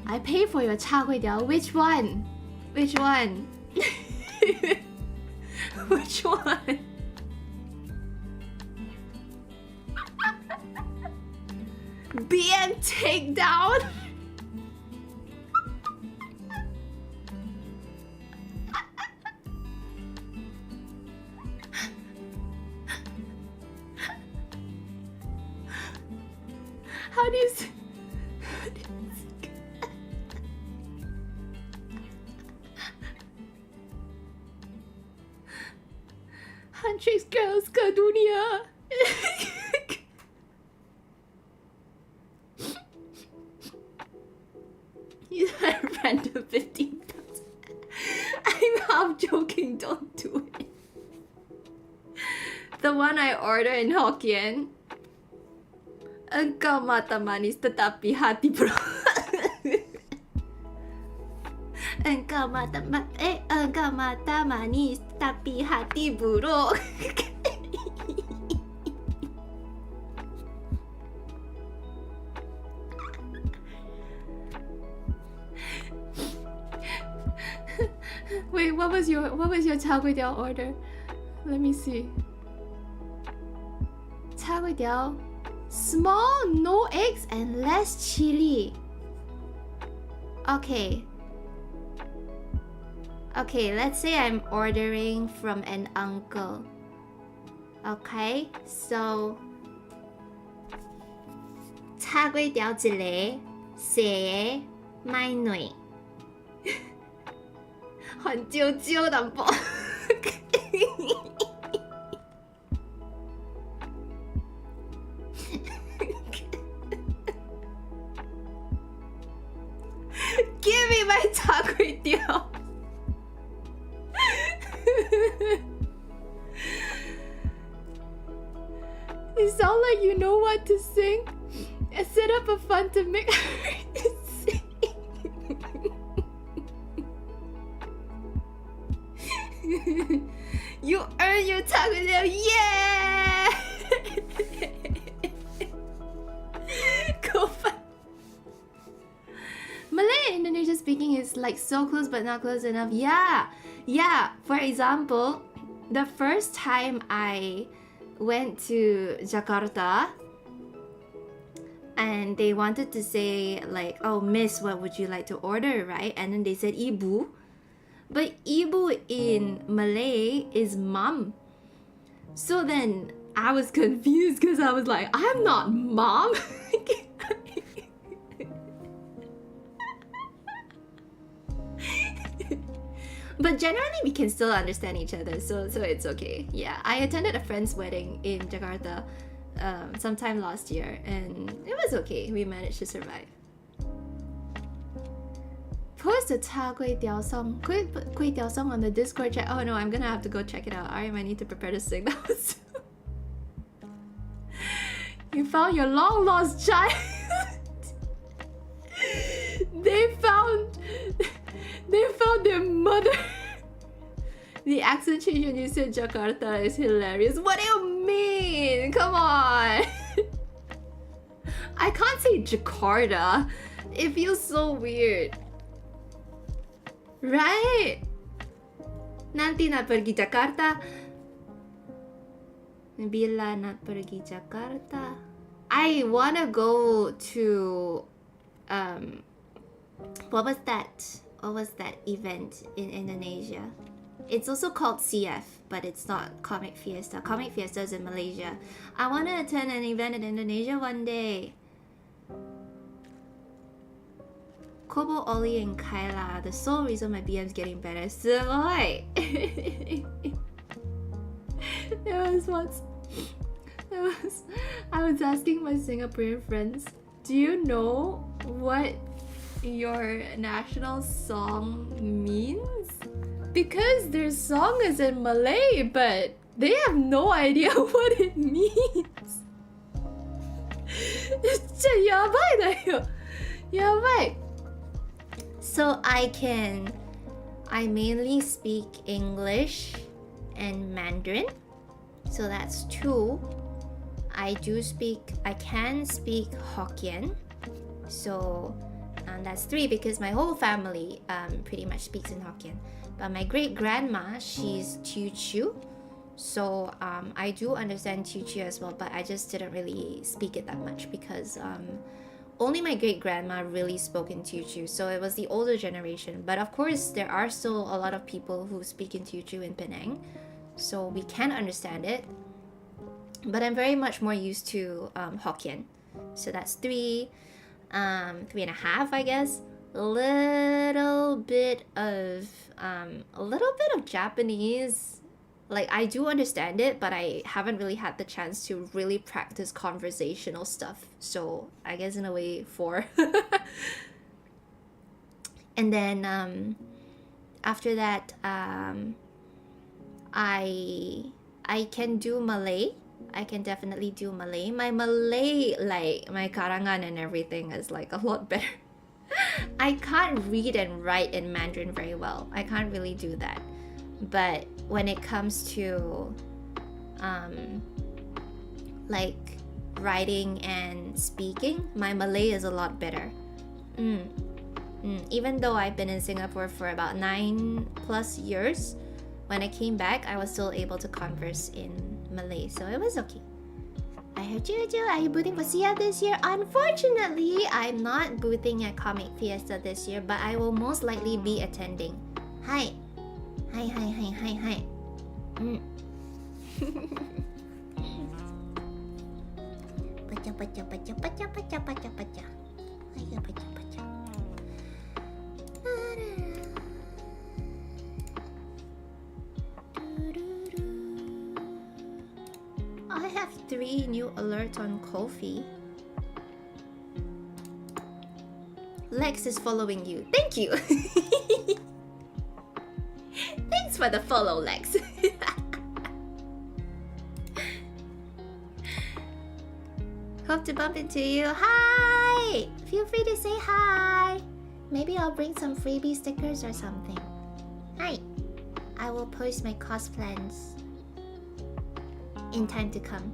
I pay for your char kway teow. Which one? Which one? Which one? BM takedown? How do you say? Huntrix Girls ke dunia. You had random 15. I'm half joking, don't do it. The one I order in Hokkien. Engkau mata manis tetapi hati bro. engkau mata manis tapi hati buruk. Wait, what was your char kway teow order? Let me see. Char kway teow, small, no eggs and less chili. Okay, let's say I'm ordering from an uncle. Okay, so char kway teow 一个，四个买卵，很焦焦淡薄。Give me my char kway teow. You sound like you know what to sing. I set up a fun to make her to sing. You earn your char kway teow, yeah! Go fun. Malay and Indonesia speaking is like so close but not close enough. Yeah. For example, the first time I went to Jakarta and they wanted to say like, oh miss, what would you like to order, right? And then they said ibu. But ibu in Malay is mom. So then I was confused because I was like, I'm not mom. But generally we can still understand each other, so it's okay. Yeah, I attended a friend's wedding in Jakarta sometime last year and it was okay. We managed to survive. Post a char kway teow song. Kway teow song on the Discord chat. Oh no, I'm gonna have to go check it out. I might need to prepare to sing that one soon. You found your long lost child. They found their mother. The accent change when you said Jakarta is hilarious. What do you mean? Come on. I can't say Jakarta. It feels so weird. Right? Nanti nak pergi Jakarta. Bila nak pergi Jakarta. I wanna go to what was that event in Indonesia? It's also called CF, but it's not Comic Fiesta. Comic Fiesta is in Malaysia. I want to attend an event in Indonesia one day. Kobo, Ollie, and Kyla. The sole reason my BM's getting better. So why? I was asking my Singaporean friends, do you know what your national song means? Because their song is in Malay, but they have no idea what it means. 这やばいだよ。やばい。So I mainly speak English and Mandarin. So that's 2. I can speak Hokkien. So that's 3 because my whole family pretty much speaks in Hokkien. But my great-grandma, she's Teochew. So I do understand Teochew as well, but I just didn't really speak it that much because only my great-grandma really spoke in Teochew. So it was the older generation. But of course, there are still a lot of people who speak in Teochew in Penang. So we can understand it. But I'm very much more used to Hokkien. So that's 3, 3.5, I guess. A little bit of Japanese. Like I do understand it, but I haven't really had the chance to really practice conversational stuff. So I guess in a way 4. And then after that, I can do Malay. I can definitely do Malay. My Malay, like my karangan and everything, is like a lot better I can't read and write in Mandarin very well. I can't really do that. But when it comes to like writing and speaking, my Malay is a lot better. Even though I've been in Singapore for about 9+ years, when I came back, I was still able to converse in Malay, so it was okay. I heard you, Joe. Are you boothing for Sia this year? Unfortunately, I'm not boothing at Comic Fiesta this year, but I will most likely be attending. Hi. Hi. I have 3 new alerts on Ko-fi. Lex is following you. Thank you. Thanks for the follow, Lex. Hope to bump into you. Hi! Feel free to say hi. Maybe I'll bring some freebie stickers or something. Hi. I will post my cost plans in time to come.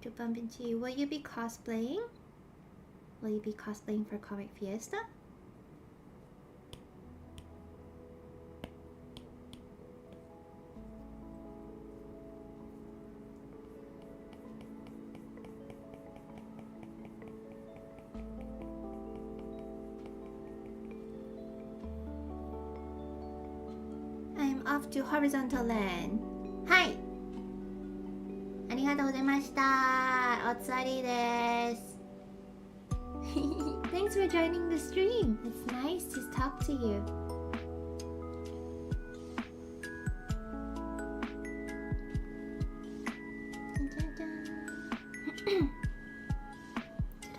To bump into you. Will you be cosplaying? Will you be cosplaying for Comic Fiesta? I'm off to Horizontal Land. Hi! ありがとうございました。おつわりです。Thanks for joining the stream. It's nice to talk to you. Did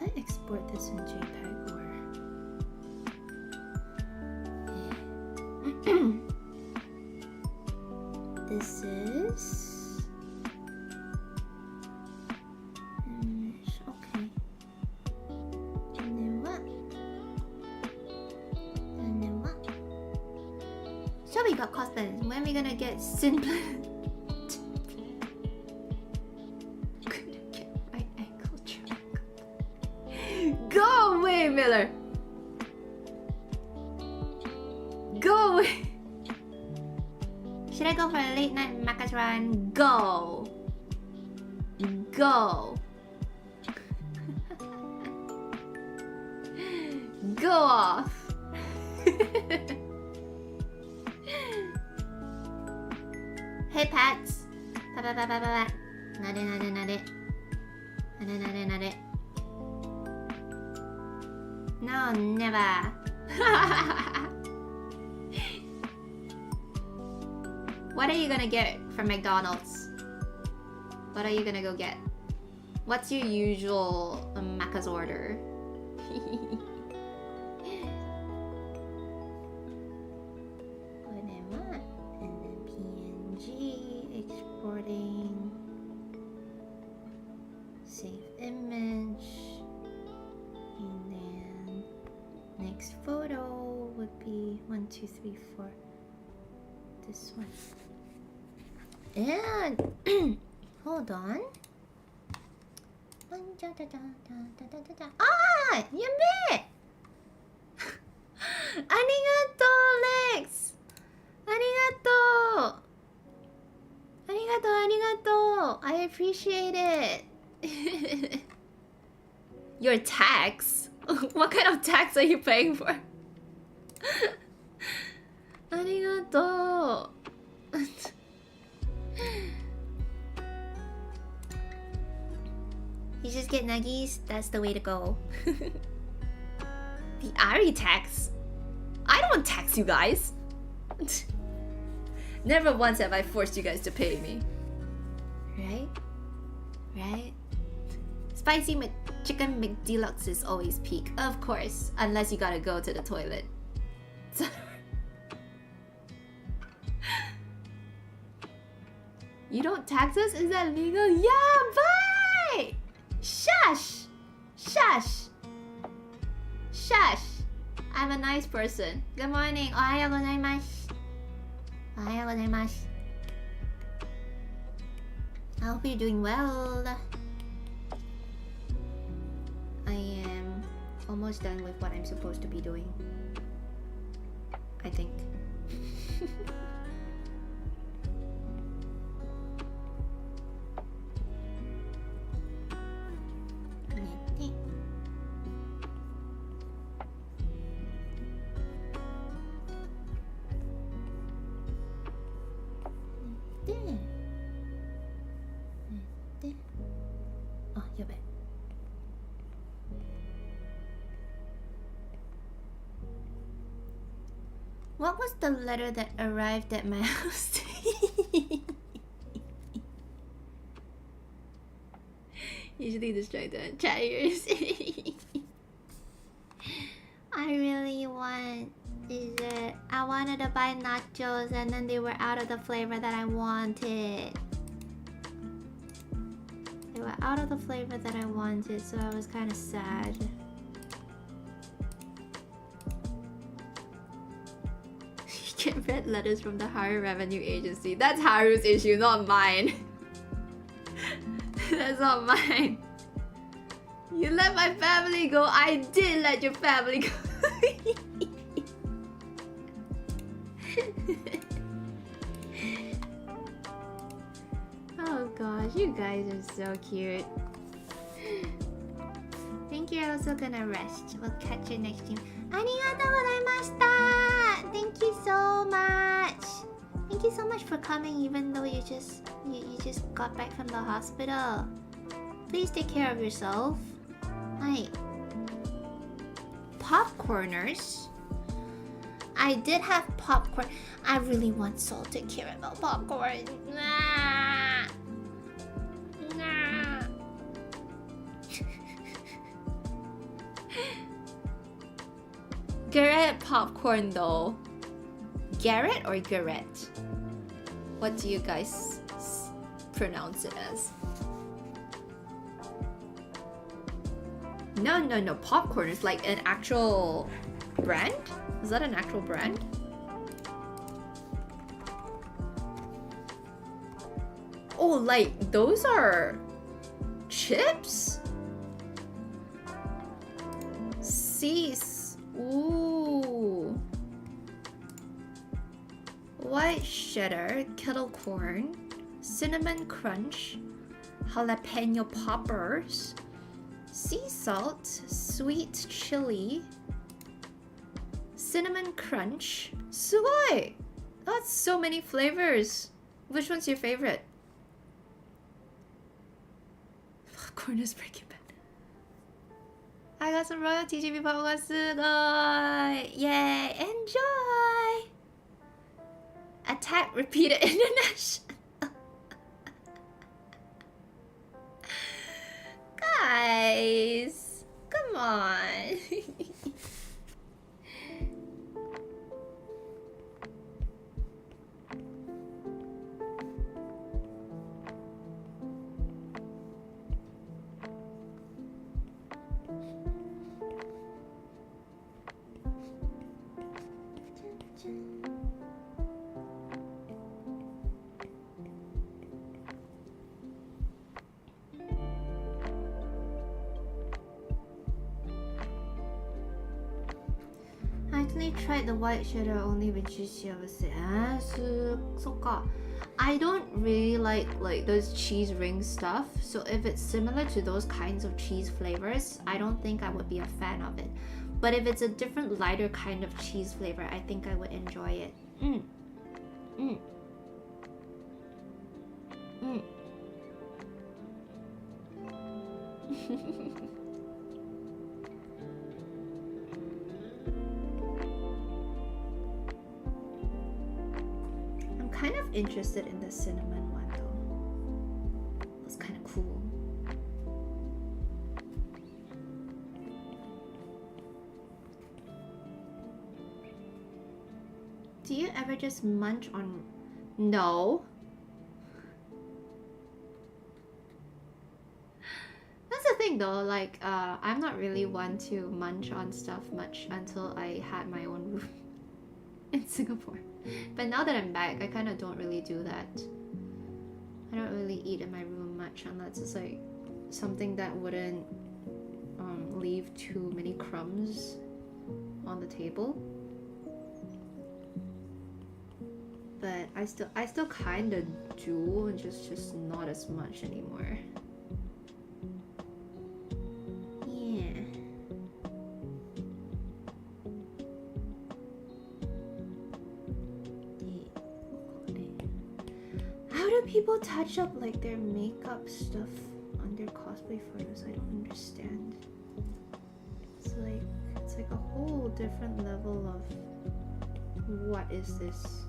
I export this in JPEG or? This is. So we got cosplay. When are we gonna get simple? Gonna get my ankle track. Go away, Miller. Go away. Should I go for a late night macaron? Go. Go. Go off. Hey pets. Nade. No, never. What are you gonna get from McDonald's? What are you gonna go get? What's your usual Macca's order? Exporting, save image, and then next photo would be 1, 2, 3, 4. This one. And hold on. Ah, yummy! Arigato, Lex. Arigato. Arigato. I appreciate it. Your tax? What kind of tax are you paying for? Arigato. You just get nuggies, that's the way to go. The Ari tax? I don't tax you guys. Never once have I forced you guys to pay me. Right? Right? Spicy chicken McDeluxe is always peak. Of course. Unless you gotta go to the toilet. You don't tax us? Is that legal? Yeah, bye! Shush! Shush! Shush! I'm a nice person. Good morning. Ohayou gozaimasu. Ohayou gozaimasu. I hope you're doing well. I am almost done with what I'm supposed to be doing. I think. Oh, you're back. What was the letter that arrived at my house? Usually distracted chatting. I really want dessert. I wanted to buy nachos and then they were out of the flavor that I wanted. They were out of the flavor that I wanted, so I was kind of sad. You get red letters from the Higher Revenue Agency. That's Haru's issue, not mine. That's not mine. You let my family go. I did let your family go. Oh gosh, you guys are so cute. Think you're also gonna rest. We'll catch you next stream. Arigatou gozaimashita! Thank you so much. Thank you so much for coming, even though you just got back from the hospital. Please take care of yourself. Hi. Popcorners. I did have popcorn. I really want salted caramel popcorn. Nah. Nah. Garrett popcorn though. Garrett or Garrett? What do you guys pronounce it as? No. Popcorn is like an actual brand? Is that an actual brand? Oh, like those are chips? Cease. Ooh. White cheddar, kettle corn, cinnamon crunch, jalapeno poppers, sea salt, sweet chili, cinnamon crunch. Sugoi! That's so many flavors. Which one's your favorite? Popcorn is Breaking Bad. I got some royal TGV popcorn. Sugoi! Yay! Enjoy! Attack repeated international. Guys, come on. I actually tried the white cheddar only with cheese. I don't really like those cheese ring stuff, so if it's similar to those kinds of cheese flavors, I don't think I would be a fan of it. But if it's a different lighter kind of cheese flavor, I think I would enjoy it. kind of interested in the cinnamon one though. It's kind of cool. Do you ever just munch on... No. That's the thing though, like, I'm not really one to munch on stuff much until I had my own room in Singapore. But now that I'm back, I kind of don't really do that. I don't really eat in my room much unless it's like something that wouldn't leave too many crumbs on the table. But I still kind of do, just not as much anymore. Yeah. How do people touch up like their makeup stuff on their cosplay photos? I don't understand. It's like a whole different level of what is this?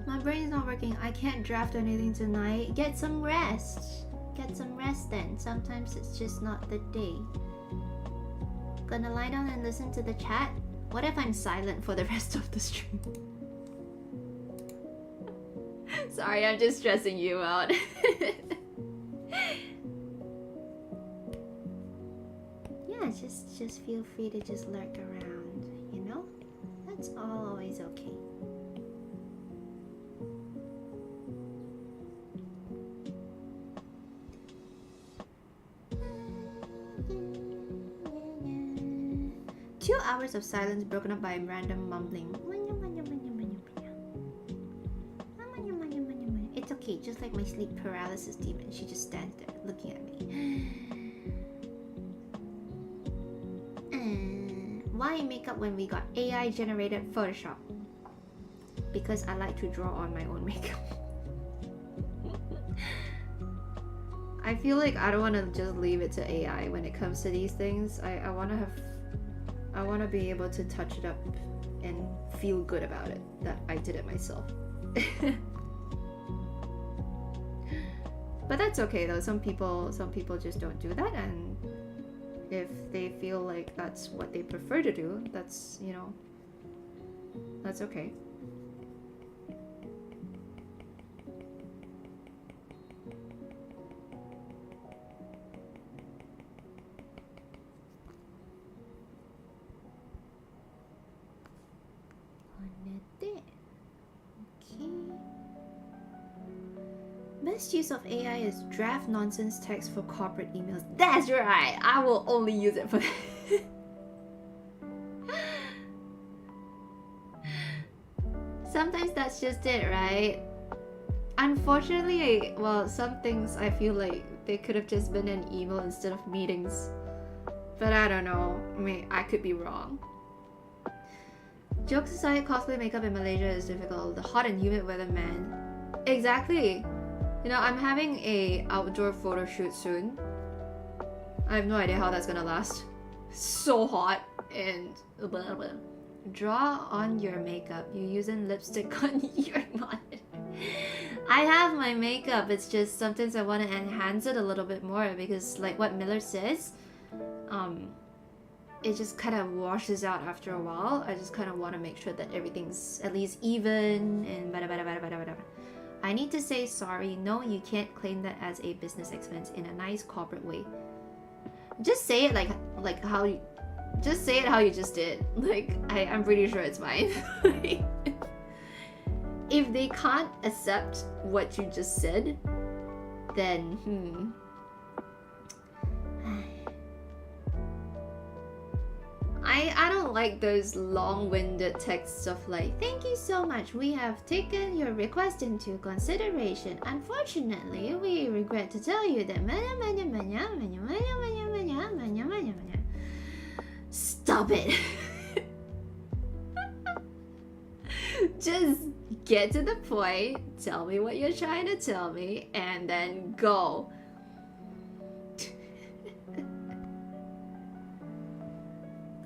My brain's not working. I can't draft anything tonight. Get some rest. Get some rest then. Sometimes it's just not the day. Gonna lie down and listen to the chat? What if I'm silent for the rest of the stream? Sorry, I'm just stressing you out. Yeah, just feel free to just lurk around, you know? That's always okay. Two hours of silence broken up by random mumbling. It's okay, just like my sleep paralysis demon. She just stands there looking at me. Why makeup when we got AI generated Photoshop? Because I like to draw on my own makeup. I feel like I don't want to just leave it to AI when it comes to these things. I want to be able to touch it up and feel good about it that I did it myself. But that's okay though. Some people just don't do that, and if they feel like that's what they prefer to do, that's, you know, that's okay. Best use of AI is draft nonsense text for corporate emails. That's right! I will only use it for that. Sometimes that's just it, right? Unfortunately, well, some things I feel like they could have just been an email instead of meetings. But I don't know. I mean, I could be wrong. Jokes aside, cosplay makeup in Malaysia is difficult. The hot and humid weather, man. Exactly. You know, I'm having a outdoor photo shoot soon. I have no idea how that's gonna last. So hot and blah, blah. Draw on your makeup. You using lipstick on your monitor. I have my makeup. It's just sometimes I want to enhance it a little bit more because, like what Miller says, it just kind of washes out after a while. I just kind of want to make sure that everything's at least even and bada bada bada bada bada. I need to say sorry. No, you can't claim that as a business expense in a nice corporate way. Just say it like how you, just say it how you just did. Like I'm pretty sure it's fine. If they can't accept what you just said, then I don't like those long-winded texts of like, thank you so much, we have taken your request into consideration. Unfortunately, we regret to tell you that stop it. Just get to the point, tell me what you're trying to tell me, and then go.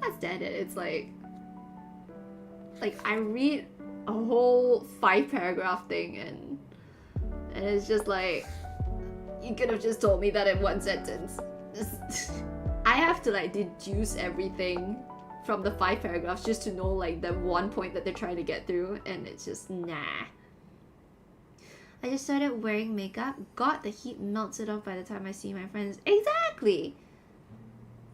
That's dead. It's like, like I read a whole 5-paragraph thing and it's just like, you could have just told me that in one sentence. I have to like deduce everything from the 5 paragraphs just to know like the one point that they're trying to get through, and it's just nah. I just started wearing makeup. God, the heat melts it off by the time I see my friends. Exactly!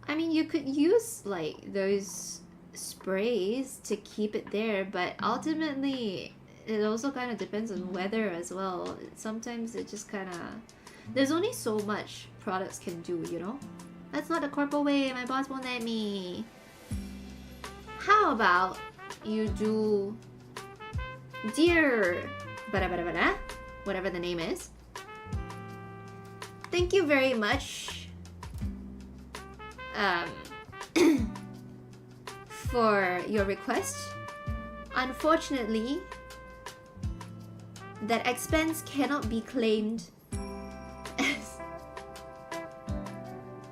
I mean, you could use like those sprays to keep it there, but ultimately it also kind of depends on weather as well. Sometimes it just kind of... There's only so much products can do, you know? That's not the corporate way, my boss won't let me. How about you do Dear whatever the name is. Thank you very much for your request. Unfortunately, that expense cannot be claimed.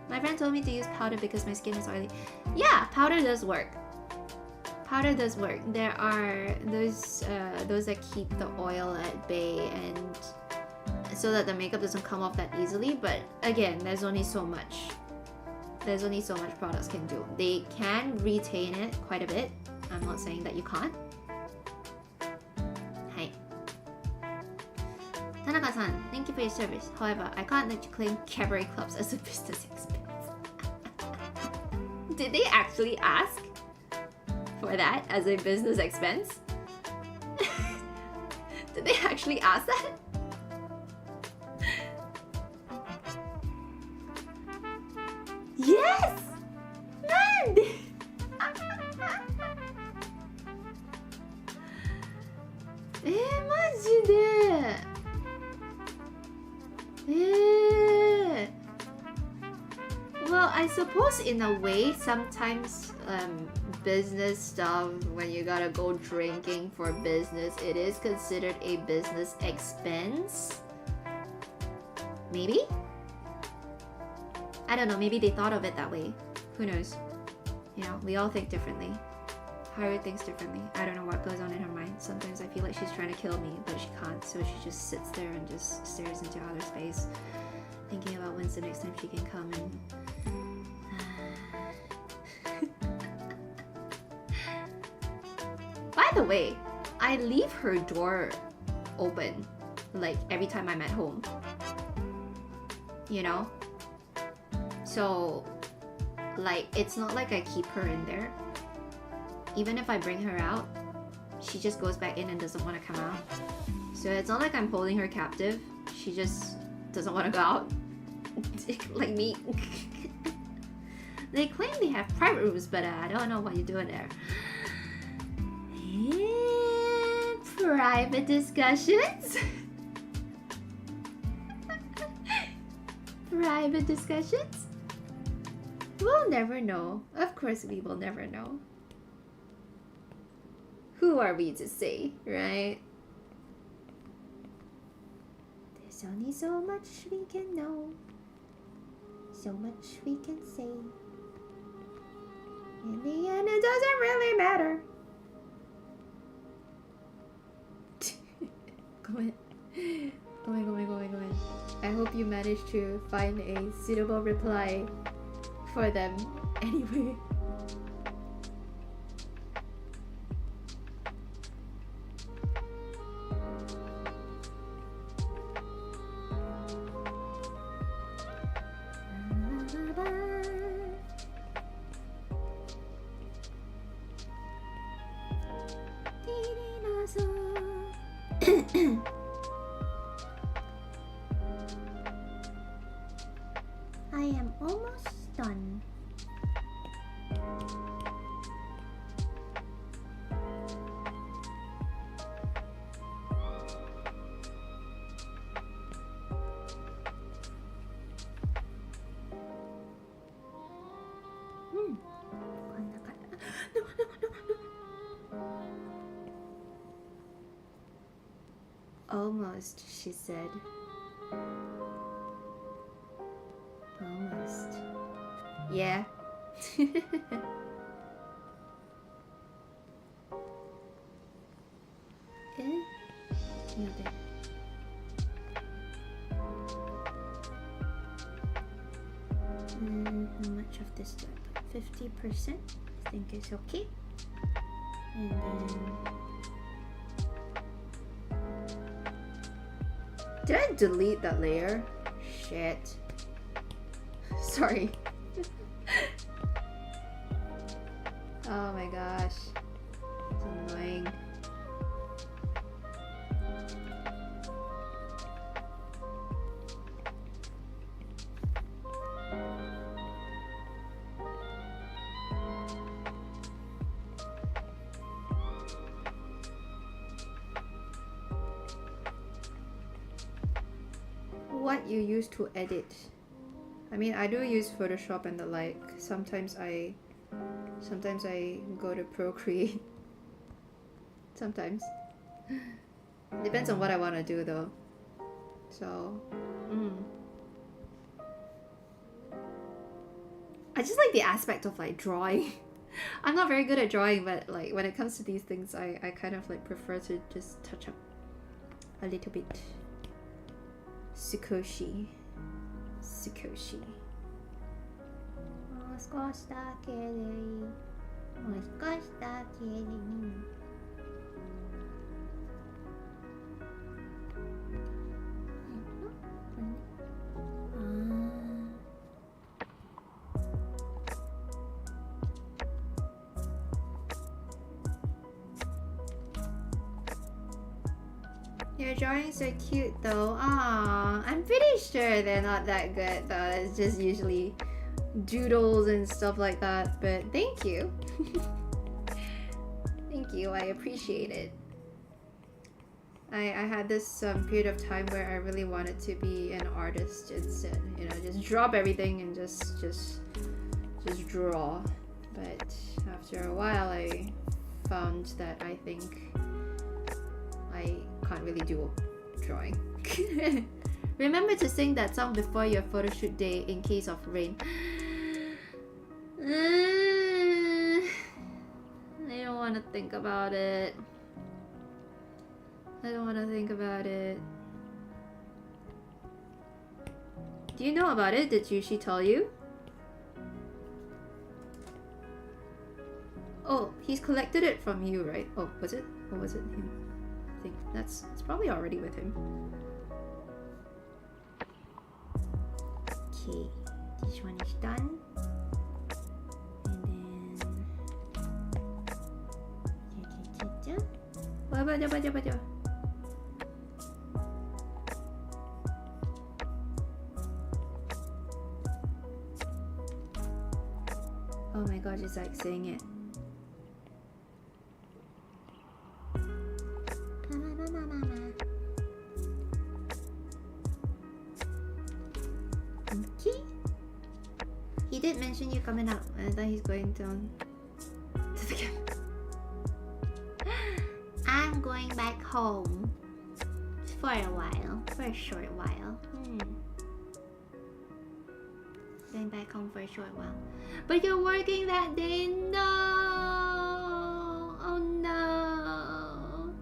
My friend told me to use powder because my skin is oily. Yeah, powder does work. Powder does work. There are those that keep the oil at bay and so that the makeup doesn't come off that easily. But again, there's only so much. There's only so much products can do. They can retain it quite a bit. I'm not saying that you can't. Hi. Tanaka-san, thank you for your service. However, I can't let you claim cabaret clubs as a business expense. Did they actually ask for that as a business expense? Did they actually ask that? Yes! Man! Majide! Well, I suppose in a way, sometimes business stuff, when you gotta go drinking for business, it is considered a business expense. Maybe? I don't know, maybe they thought of it that way. Who knows? You know, we all think differently. Haru thinks differently. I don't know what goes on in her mind. Sometimes I feel like she's trying to kill me, but she can't, so she just sits there and just stares into outer space, thinking about when's the next time she can come and... By the way, I leave her door open, like, every time I'm at home. You know? So, like, it's not like I keep her in there. Even if I bring her out, she just goes back in and doesn't want to come out. So it's not like I'm holding her captive. She just doesn't want to go out. Like me. They claim they have private rooms, but I don't know what you're doing there. Private discussions? Private discussions? We'll never know. Of course we will never know. Who are we to say, right? There's only so much we can know. So much we can say. In the end, it doesn't really matter. Go ahead. Go ahead. I hope you managed to find a suitable reply for them anyway. I am almost done. Almost, she said. Almost. Yeah. nothing. How much of this do I put? 50%. I think it's okay. And then did I delete that layer? Shit. Sorry. Oh my gosh. It's annoying. What you use to edit? I mean, I do use Photoshop and the like. Sometimes I go to Procreate. Sometimes. Depends on what I want to do though. So, I just like the aspect of like drawing. I'm not very good at drawing, but like when it comes to these things, I kind of like prefer to just touch up a little bit. Sukoshi. Your drawings are cute though. Ah, I'm pretty sure they're not that good though. It's just usually doodles and stuff like that. But thank you. Thank you, I appreciate it. I had this period of time where I really wanted to be an artist instead. You know, just drop everything and just draw. But after a while, I found that I think I can't really do drawing. Remember to sing that song before your photo shoot day in case of rain. I don't want to think about it. I don't want to think about it. Do you know about it? Did she tell you? Oh, he's collected it from you, right? Oh, was it? Or was it him? I think it's probably already with him. okay, this one is done. And then oh my god, it's like saying it. okay. He did mention you coming out. I thought he's going down to the camp. I'm going back home for a while, for a short while. Going back home for a short while. But you're working that day? No! Oh no!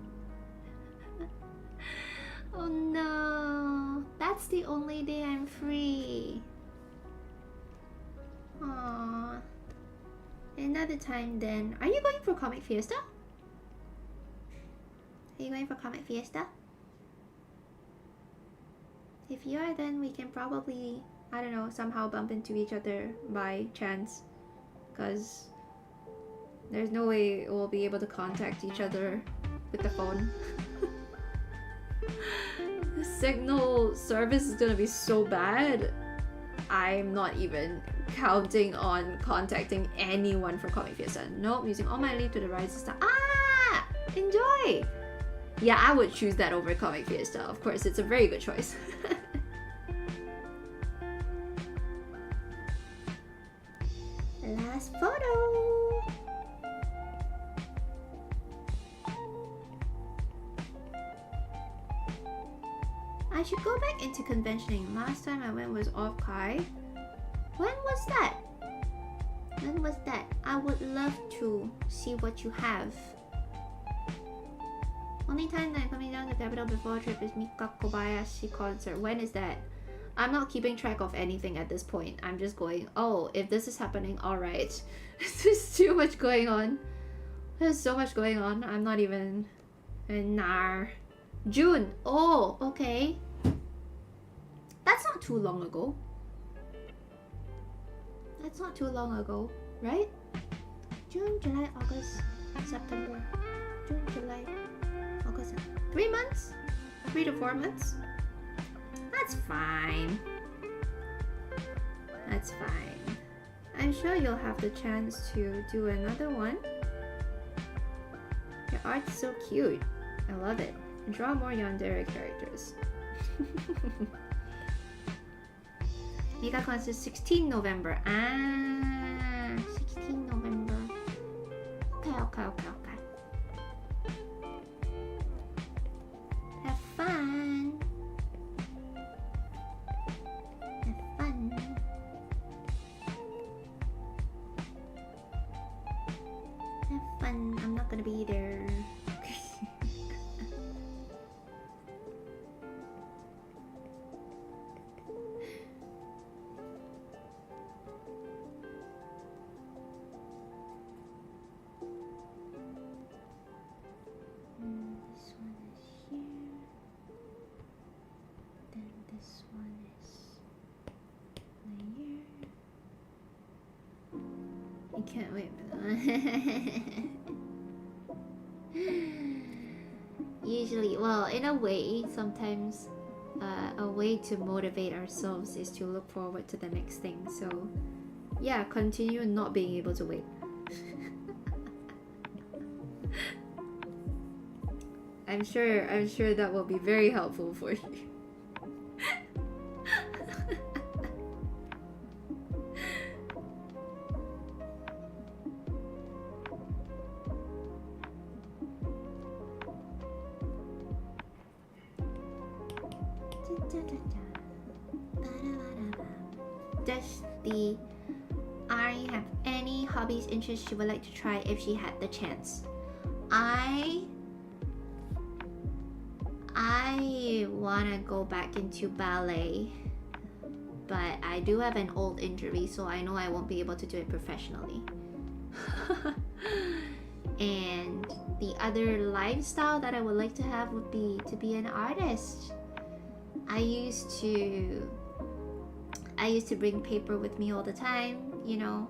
Oh no! That's the only day I'm free. Aww. Another time then. Are you going for Comic Fiesta? Are you going for Comic Fiesta? If you are, then we can probably, I don't know, somehow bump into each other by chance. Because there's no way we'll be able to contact each other with the phone. The signal service is gonna be so bad. I'm not even counting on contacting anyone for Comic Fiesta. Nope, using all my leave to the Rising Star. Ah! Enjoy! Yeah, I would choose that over Comic Fiesta. Of course, it's a very good choice. Last photo! I should go back into conventioning. Last time I went was off Kai. When was that? When was that? I would love to see what you have. Only time that I'm coming down to capital before a trip is Mika Kobayashi concert. When is that? I'm not keeping track of anything at this point. I'm just going, oh, if this is happening, alright. There's too much going on. There's so much going on. I'm not even... Nah. June. Oh, okay. That's not too long ago. That's not too long ago, right? June, July, August, September. June, July, August. 3 months? 3 to 4 months? That's fine. That's fine. I'm sure you'll have the chance to do another one. Your art's so cute. I love it. Draw more yandere characters. Mika concert 16 November. Ah, 16 November. Okay. Have fun. I'm not gonna be there. This one is here. Then this one is here. I can't wait for that. Usually, well, in a way, sometimes a way to motivate ourselves is to look forward to the next thing. So, yeah, continue not being able to wait. I'm sure that will be very helpful for you. Does the Ari have any hobbies, interests she would like to try if she had the chance? I wanna go back into ballet, but I do have an old injury, so I know I won't be able to do it professionally. And the other lifestyle that I would like to have would be to be an artist. I used to bring paper with me all the time, you know.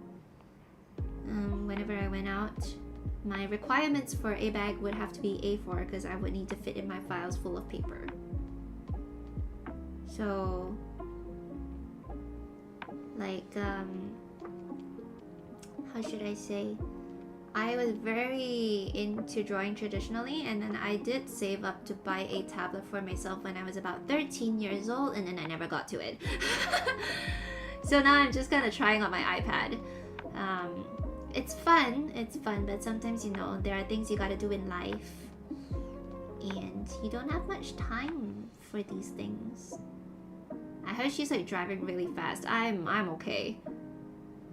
Whenever I went out, my requirements for a bag would have to be A4 because I would need to fit in my files full of paper. So, like, how should I say? I was very into drawing traditionally, and then I did save up to buy a tablet for myself when I was about 13 years old, and then I never got to it. So now I'm just kind of trying on my iPad. It's fun, but sometimes, you know, there are things you gotta do in life, and you don't have much time for these things. I heard she's like driving really fast. I'm okay.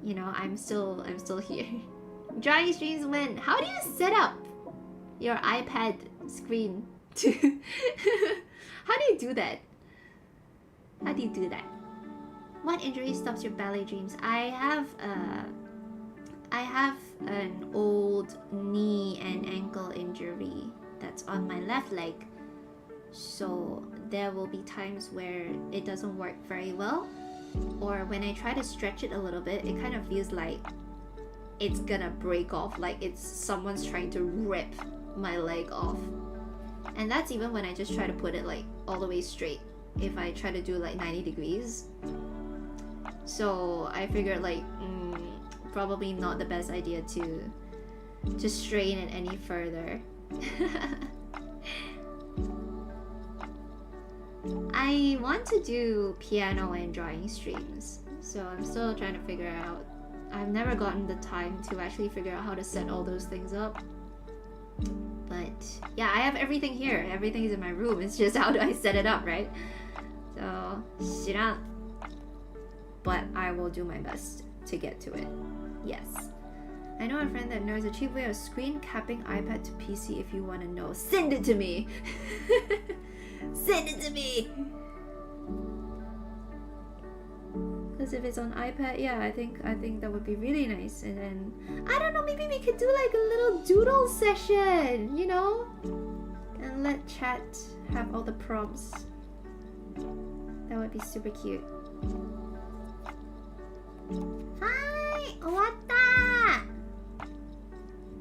You know, I'm still here. Drawing streams when? How do you set up your iPad screen to how do you do that? What injury stops your ballet dreams? I have an old knee and ankle injury that's on my left leg, so there will be times where it doesn't work very well, or when I try to stretch it a little bit, it kind of feels like it's gonna break off, like it's someone's trying to rip my leg off. And that's even when I just try to put it like all the way straight, if I try to do like 90 degrees. So I figured like probably not the best idea to strain it any further. I want to do piano and drawing streams, so I'm still trying to figure out. I've never gotten the time to actually figure out how to set all those things up. But yeah, I have everything here. Everything is in my room. It's just how do I set it up, right? So, 知らん. But I will do my best to get to it. Yes. I know a friend that knows a cheap way of screen capping iPad to PC if you want to know. Send it to me! Send it to me! Because if it's on iPad, yeah, I think that would be really nice. And then, I don't know, maybe we could do like a little doodle session, you know? And let chat have all the prompts. That would be super cute. Hi! Owatta!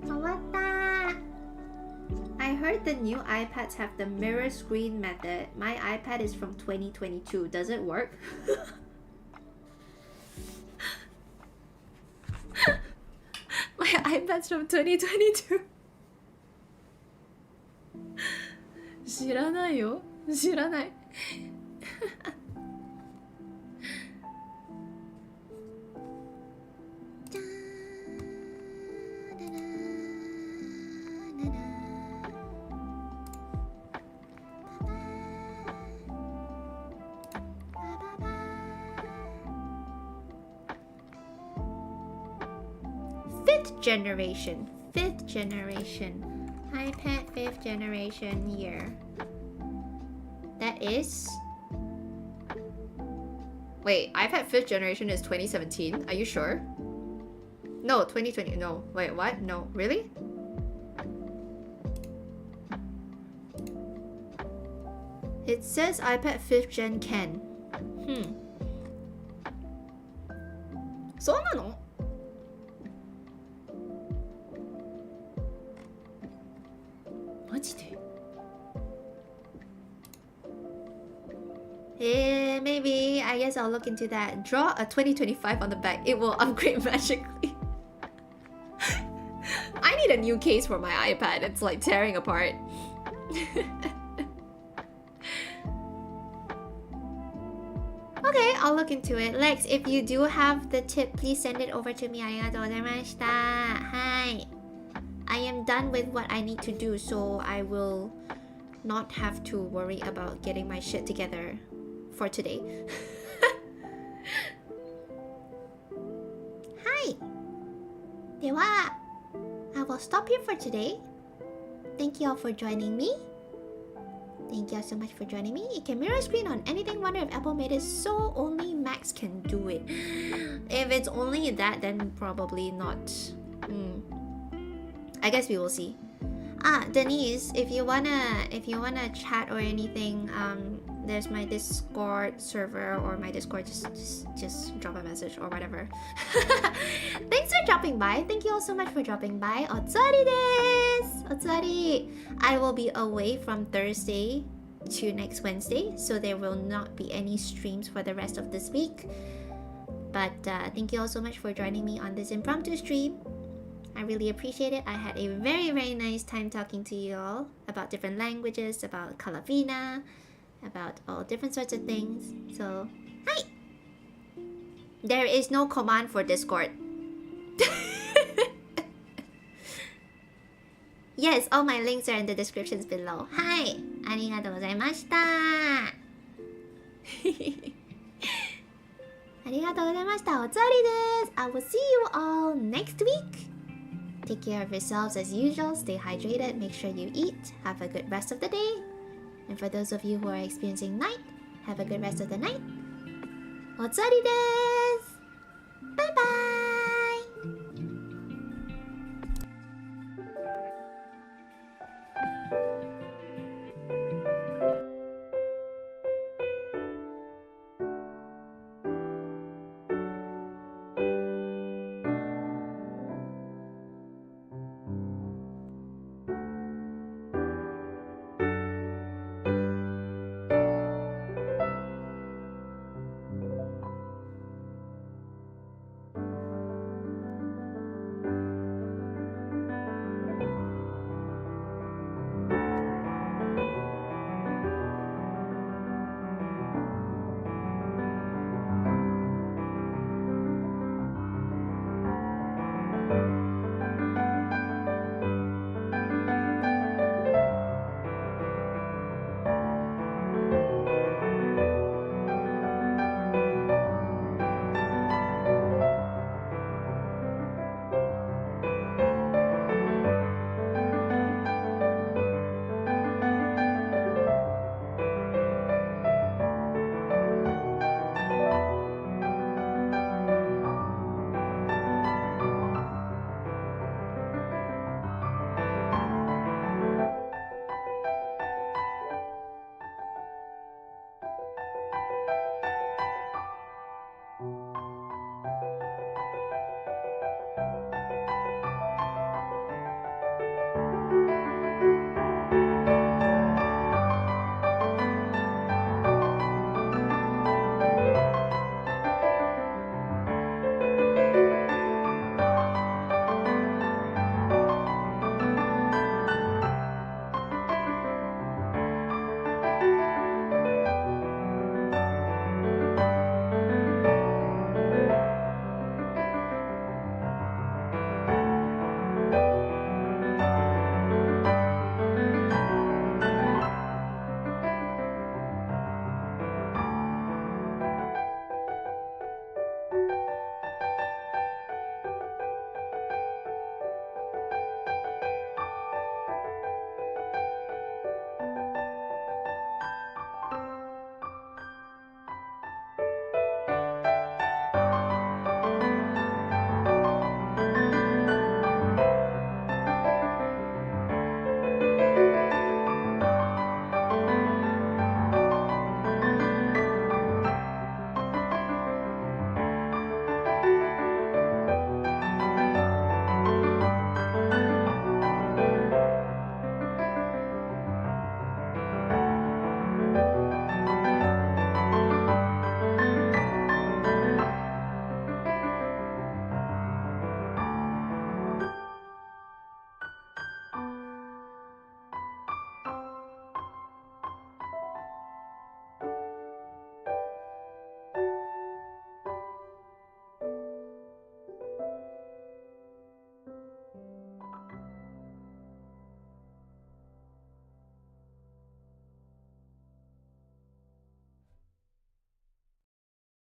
Owatta! I heard the new iPads have the mirror screen method. My iPad is from 2022. Does it work? My iPad's from 2022. 知らないよ。知らない。Fifth generation iPad 5th generation year. That is, wait, iPad 5th generation is 2017. Are you sure? No, 2020. No, wait, what? No, really? It says iPad 5th gen can. そうなの? Maybe. I guess I'll look into that. Draw a 2025 on the back. It will upgrade magically. I need a new case for my iPad. It's like tearing apart. Okay, I'll look into it. Lex, if you do have the tip, please send it over to me. ありがとうございました。はい。I am done with what I need to do, so I will not have to worry about getting my shit together for today. Hi! では、I will stop here for today. Thank you all for joining me. Thank you all so much for joining me. You can mirror screen on anything. Wonder if Apple made it so only Macs can do it. If it's only that, then probably not. I guess we will see. Denise, if you wanna chat or anything, there's my Discord server or my Discord. Just drop a message or whatever. Thanks for dropping by. Thank you all so much for dropping by. Otsari desu. Otsari. I will be away from Thursday to next Wednesday, so there will not be any streams for the rest of this week. But thank you all so much for joining me on this impromptu stream. I really appreciate it. I had a very, very nice time talking to you all about different languages, about Kalavina, about all different sorts of things. So, hi! There is no command for Discord. Yes, all my links are in the descriptions below. Hi! ありがとうございました。ありがとうございました。おつわりです。I will see you all next week. Take care of yourselves as usual, stay hydrated, make sure you eat, have a good rest of the day. And for those of you who are experiencing night, have a good rest of the night. おつわりです。バイバイ。